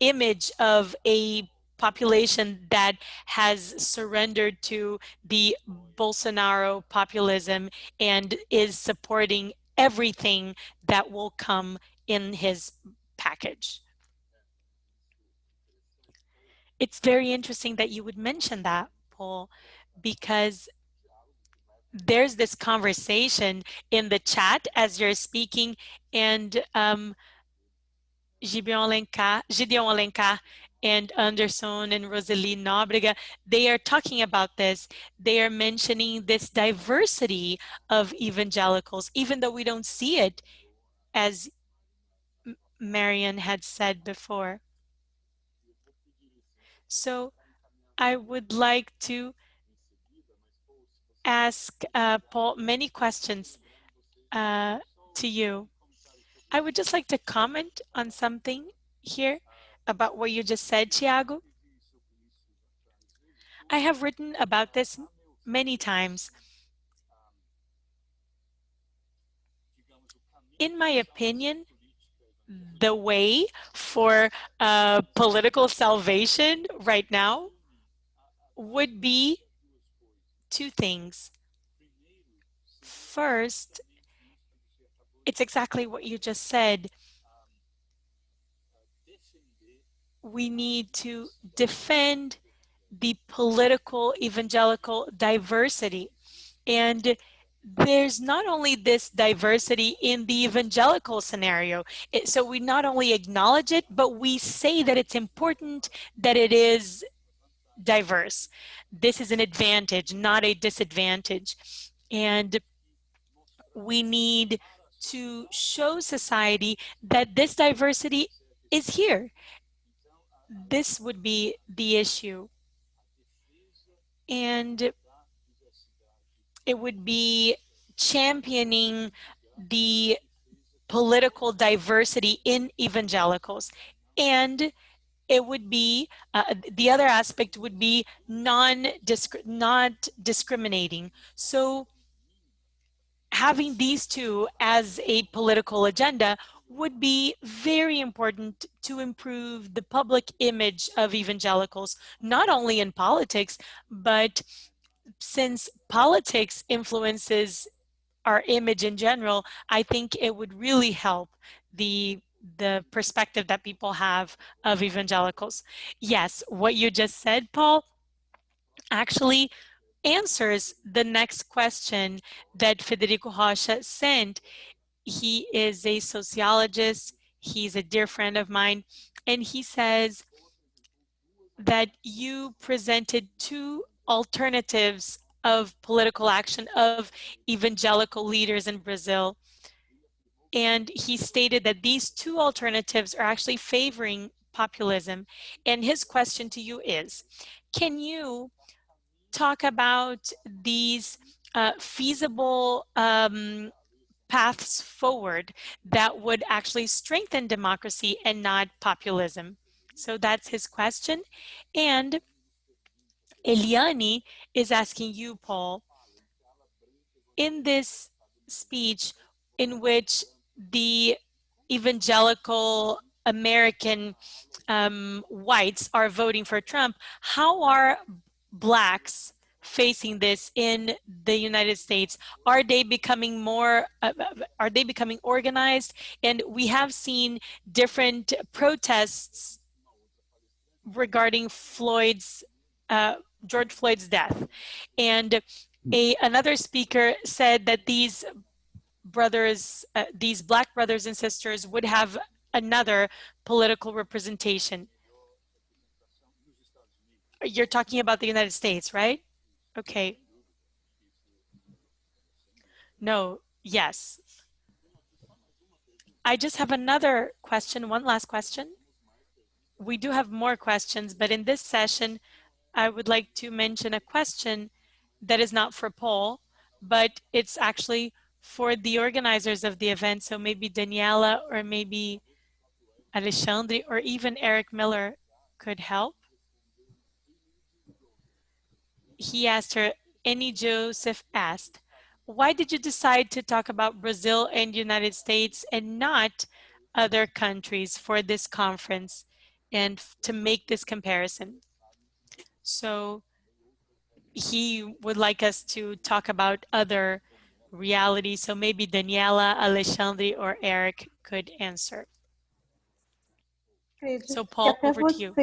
image of a population that has surrendered to the Bolsonaro populism and is supporting everything that will come in his package. It's very interesting that you would mention that, Paul, because there's this conversation in the chat as you're speaking, and Gideon Alencar and Anderson and Roseli Nóbrega, they are talking about this. They are mentioning this diversity of evangelicals, even though we don't see it, as Marian had said before. So I would like to ask Paul many questions to you. I would just like to comment on something here. about what you just said, Tiago? I have written about this many times. In my opinion, the way for political salvation right now would be two things. First, it's exactly what you just said. We need to defend the political evangelical diversity. And there's not only this diversity in the evangelical scenario. So we not only acknowledge it, but we say that it's important that it is diverse. This is an advantage, not a disadvantage. And we need to show society that this diversity is here. This would be the issue. And it would be championing the political diversity in evangelicals. And it would be, the other aspect would be not discriminating. So having these two as a political agenda would be very important to improve the public image of evangelicals, not only in politics, but since politics influences our image in general, I think it would really help the perspective that people have of evangelicals. Yes, what you just said, Paul, actually answers the next question that Federico Rocha sent. He is a sociologist. He's a dear friend of mine. And he says that you presented two alternatives of political action of evangelical leaders in Brazil. And he stated that these two alternatives are actually favoring populism. And his question to you is, can you talk about these feasible paths forward that would actually strengthen democracy and not populism? So that's his question. And Eliani is asking you, Paul, in this speech in which the evangelical American whites are voting for Trump, how are Blacks facing this in the United States? Are they becoming more, are they becoming organized? And we have seen different protests regarding George Floyd's death. And another speaker said that these brothers, these Black brothers and sisters would have another political representation. You're talking about the United States, right? Okay. No, yes. I just have another question, one last question. We do have more questions, but in this session, I would like to mention a question that is not for Paul, but it's actually for the organizers of the event. So maybe Daniela or maybe Alexandre or even Eric Miller could help. He asked her, Annie Joseph asked, why did you decide to talk about Brazil and United States and not other countries for this conference and to make this comparison? So he would like us to talk about other realities. So maybe Daniela, Alexandre, or Eric could answer. So Paul, over to you.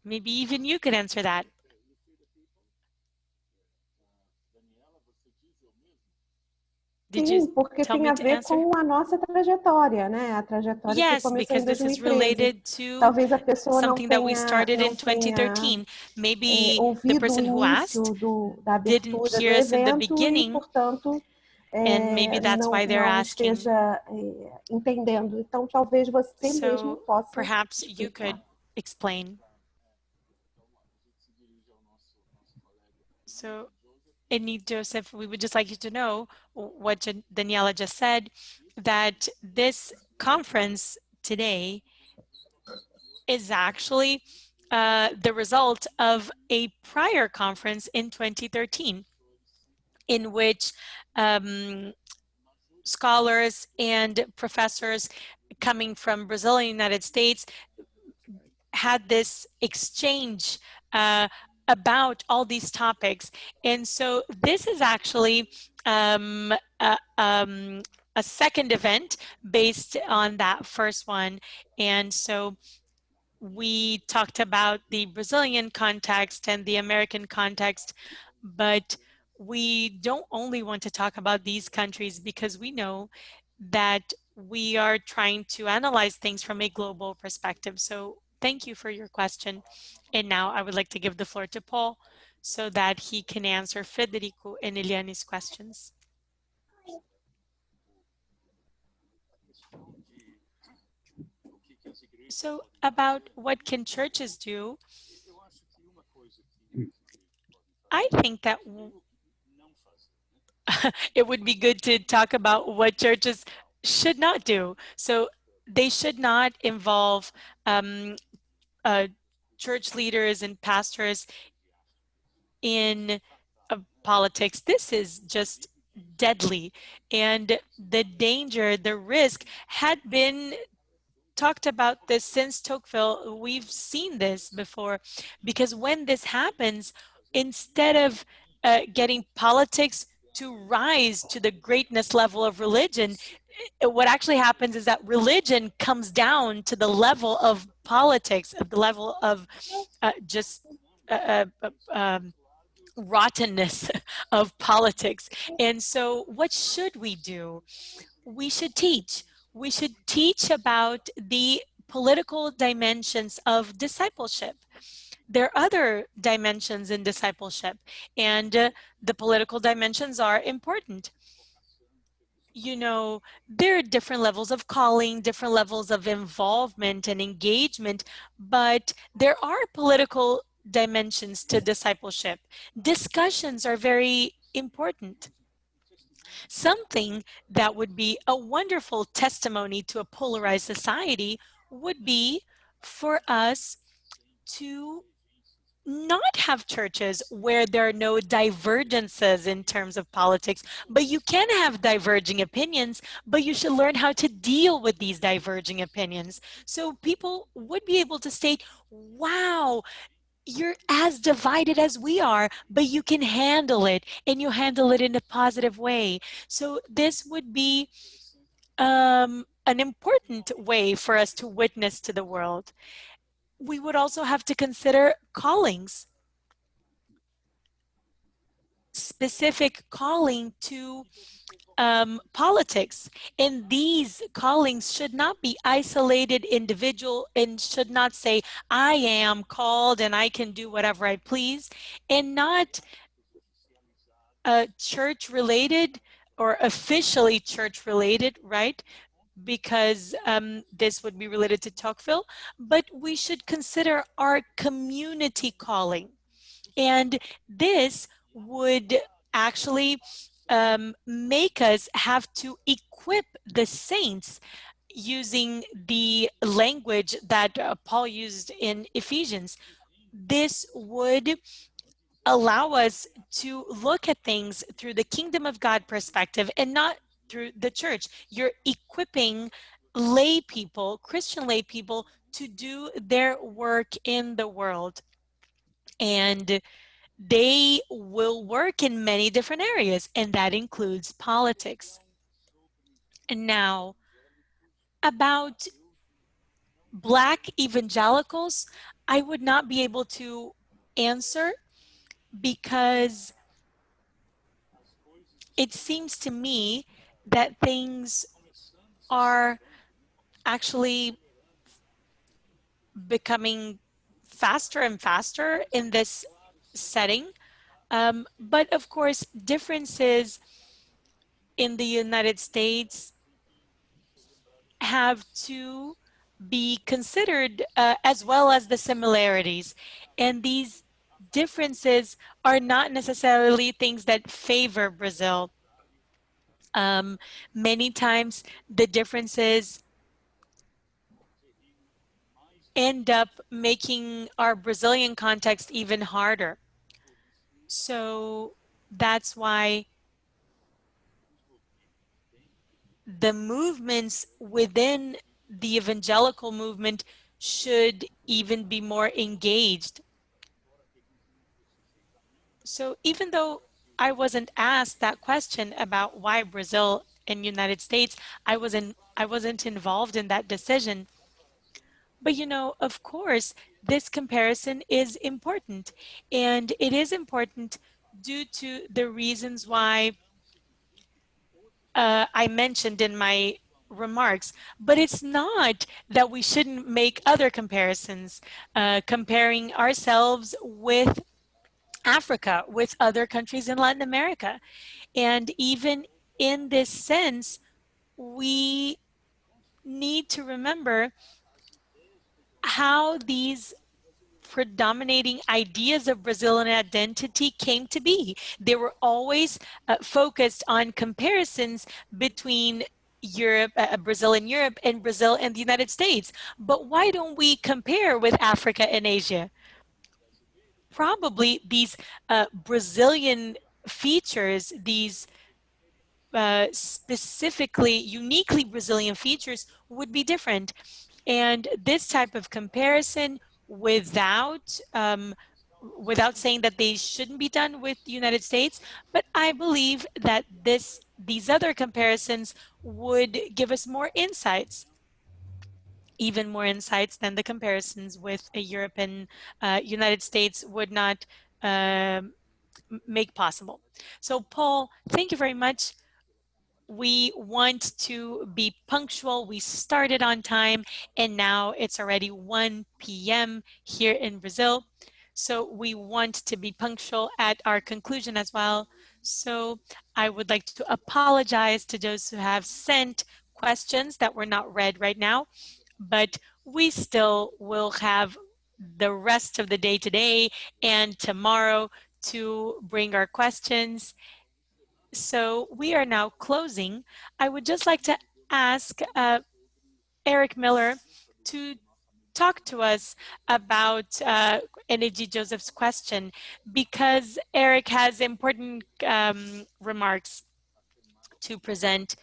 Maybe even you could answer that. Sim, porque tem a ver com a nossa trajetória, né? A trajetória que começou em 2013. Talvez a pessoa não tenha ouvido o início da abertura do evento e, portanto, não esteja entendendo. Então, talvez você mesmo possa explain. So, Annie Joseph, we would just like you to know what Daniela just said, that this conference today is actually the result of a prior conference in 2013, in which scholars and professors coming from Brazil and United States had this exchange about all these topics. And so this is actually a second event based on that first one. And so we talked about the Brazilian context and the American context, but we don't only want to talk about these countries because we know that we are trying to analyze things from a global perspective. So thank you for your question. And now I would like to give the floor to Paul so that he can answer Federico and Eliane's questions. So about what can churches do, I think that it would be good to talk about what churches should not do. So they should not involve church leaders and pastors in politics. This is just deadly. And the danger, the risk had been talked about this since Tocqueville. We've seen this before, because when this happens, instead of getting politics to rise to the greatness level of religion, what actually happens is that religion comes down to the level of politics, at the level of rottenness of politics. And so what should we do? We should teach. We should teach about the political dimensions of discipleship. There are other dimensions in discipleship, and the political dimensions are important. You know, there are different levels of calling, different levels of involvement and engagement, but there are political dimensions to discipleship. Discussions are very important. Something that would be a wonderful testimony to a polarized society would be for us to not have churches where there are no divergences in terms of politics, but you can have diverging opinions, but you should learn how to deal with these diverging opinions. So people would be able to state, wow, you're as divided as we are, but you can handle it, and you handle it in a positive way. So this would be an important way for us to witness to the world. We would also have to consider callings, specific calling to politics. And these callings should not be isolated individual and should not say, I am called and I can do whatever I please, and not church related or officially church related, right? Because this would be related to Tocqueville, but we should consider our community calling. And this would actually make us have to equip the saints using the language that Paul used in Ephesians. This would allow us to look at things through the kingdom of God perspective and not through the church. You're equipping lay people, Christian lay people, to do their work in the world. And they will work in many different areas, and that includes politics. And now, about Black evangelicals, I would not be able to answer because it seems to me that things are actually becoming faster and faster in this setting. But of course, differences in the United States have to be considered as well as the similarities. And these differences are not necessarily things that favor Brazil. Many times the differences end up making our Brazilian context even harder. So that's why the movements within the evangelical movement should even be more engaged. So even though I wasn't asked that question about why Brazil and United States, I wasn't involved in that decision. But you know, of course, this comparison is important, and it is important due to the reasons why I mentioned in my remarks, but it's not that we shouldn't make other comparisons, comparing ourselves with Africa, with other countries in Latin America. And even in this sense, we need to remember how these predominating ideas of Brazilian identity came to be. They were always focused on comparisons between Europe, Brazil and Europe, and Brazil and the United States. But why don't we compare with Africa and Asia? Probably these Brazilian features, these specifically, uniquely Brazilian features would be different. And this type of comparison without saying that they shouldn't be done with the United States, but I believe that these other comparisons would give us more insights, even more insights than the comparisons with a Europe and United States would not make possible. So Paul, thank you very much. We want to be punctual. We started on time and now it's already 1 p.m. here in Brazil. So we want to be punctual at our conclusion as well. So I would like to apologize to those who have sent questions that were not read right now, but we still will have the rest of the day today and tomorrow to bring our questions. So we are now closing. I would just like to ask Eric Miller to talk to us about Energy Joseph's question, because Eric has important remarks to present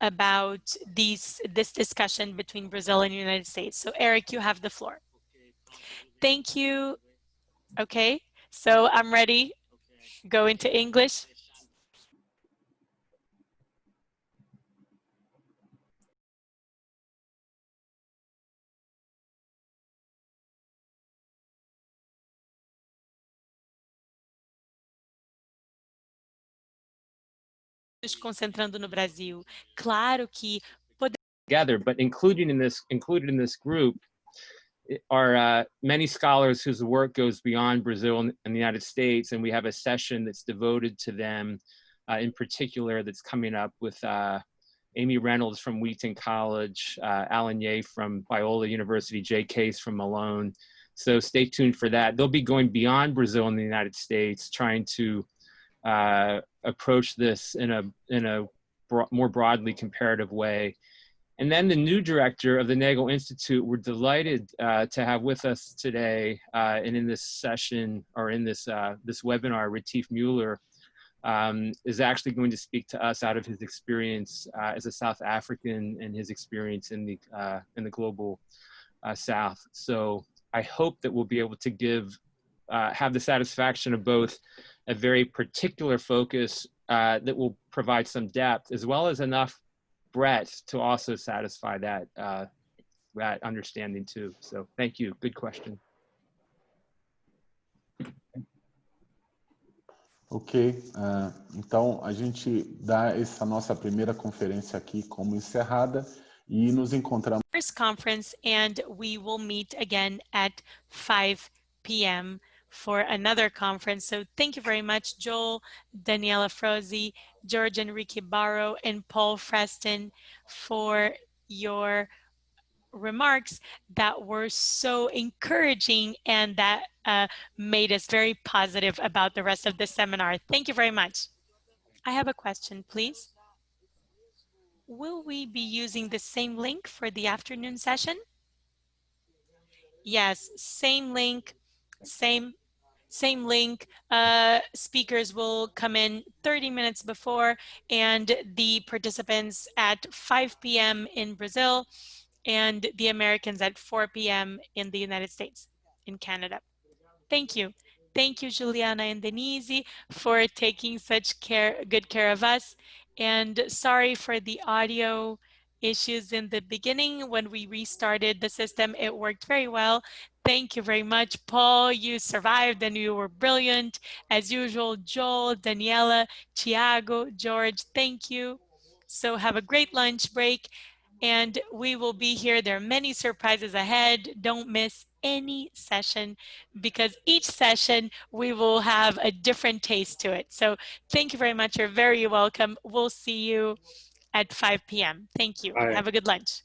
about this discussion between Brazil and the United States. So Eric, you have the floor. Thank you. Okay, so I'm ready. Go into English. Concentrando no Brasil. Claro que together, but included in this group are many scholars whose work goes beyond Brazil and the United States, and we have a session that's devoted to them in particular that's coming up with Amy Reynolds from Wheaton College, Alan Ye from Biola University, Jay Case from Malone. So stay tuned for that. They'll be going beyond Brazil and the United States, trying to approach this in a more broadly comparative way. And then the new director of the Nagel Institute, we're delighted to have with us today and in this session, or in this webinar, Retief Mueller is actually going to speak to us out of his experience as a South African and his experience in the global South. So I hope that we'll be able to have the satisfaction of both a very particular focus that will provide some depth, as well as enough breadth to also satisfy that understanding too. So thank you. Good question. Ok, então a gente dá essa nossa primeira conferência aqui como encerrada e nos encontramos. First conference, and we will meet again at 5 p.m. for another conference. So thank you very much, Joel, Daniela Frozi, George Enrique Barro, and Paul Freston for your remarks that were so encouraging and that made us very positive about the rest of the seminar. Thank you very much. I have a question, please. Will we be using the same link for the afternoon session? Yes, same link, same link. Speakers will come in 30 minutes before, and the participants at 5 p.m. in Brazil, and the Americans at 4 p.m. in the United States, in Canada. Thank you. Thank you, Juliana and Denise, for taking such good care of us. And sorry for the audio issues in the beginning. When we restarted the system, it worked very well. Thank you very much, Paul. You survived and you were brilliant. As usual, Joel, Daniela, Tiago, George, thank you. So have a great lunch break. And we will be here. There are many surprises ahead. Don't miss any session, because each session we will have a different taste to it. So thank you very much. You're very welcome. We'll see you at 5 p.m. Thank you. Bye. Have a good lunch.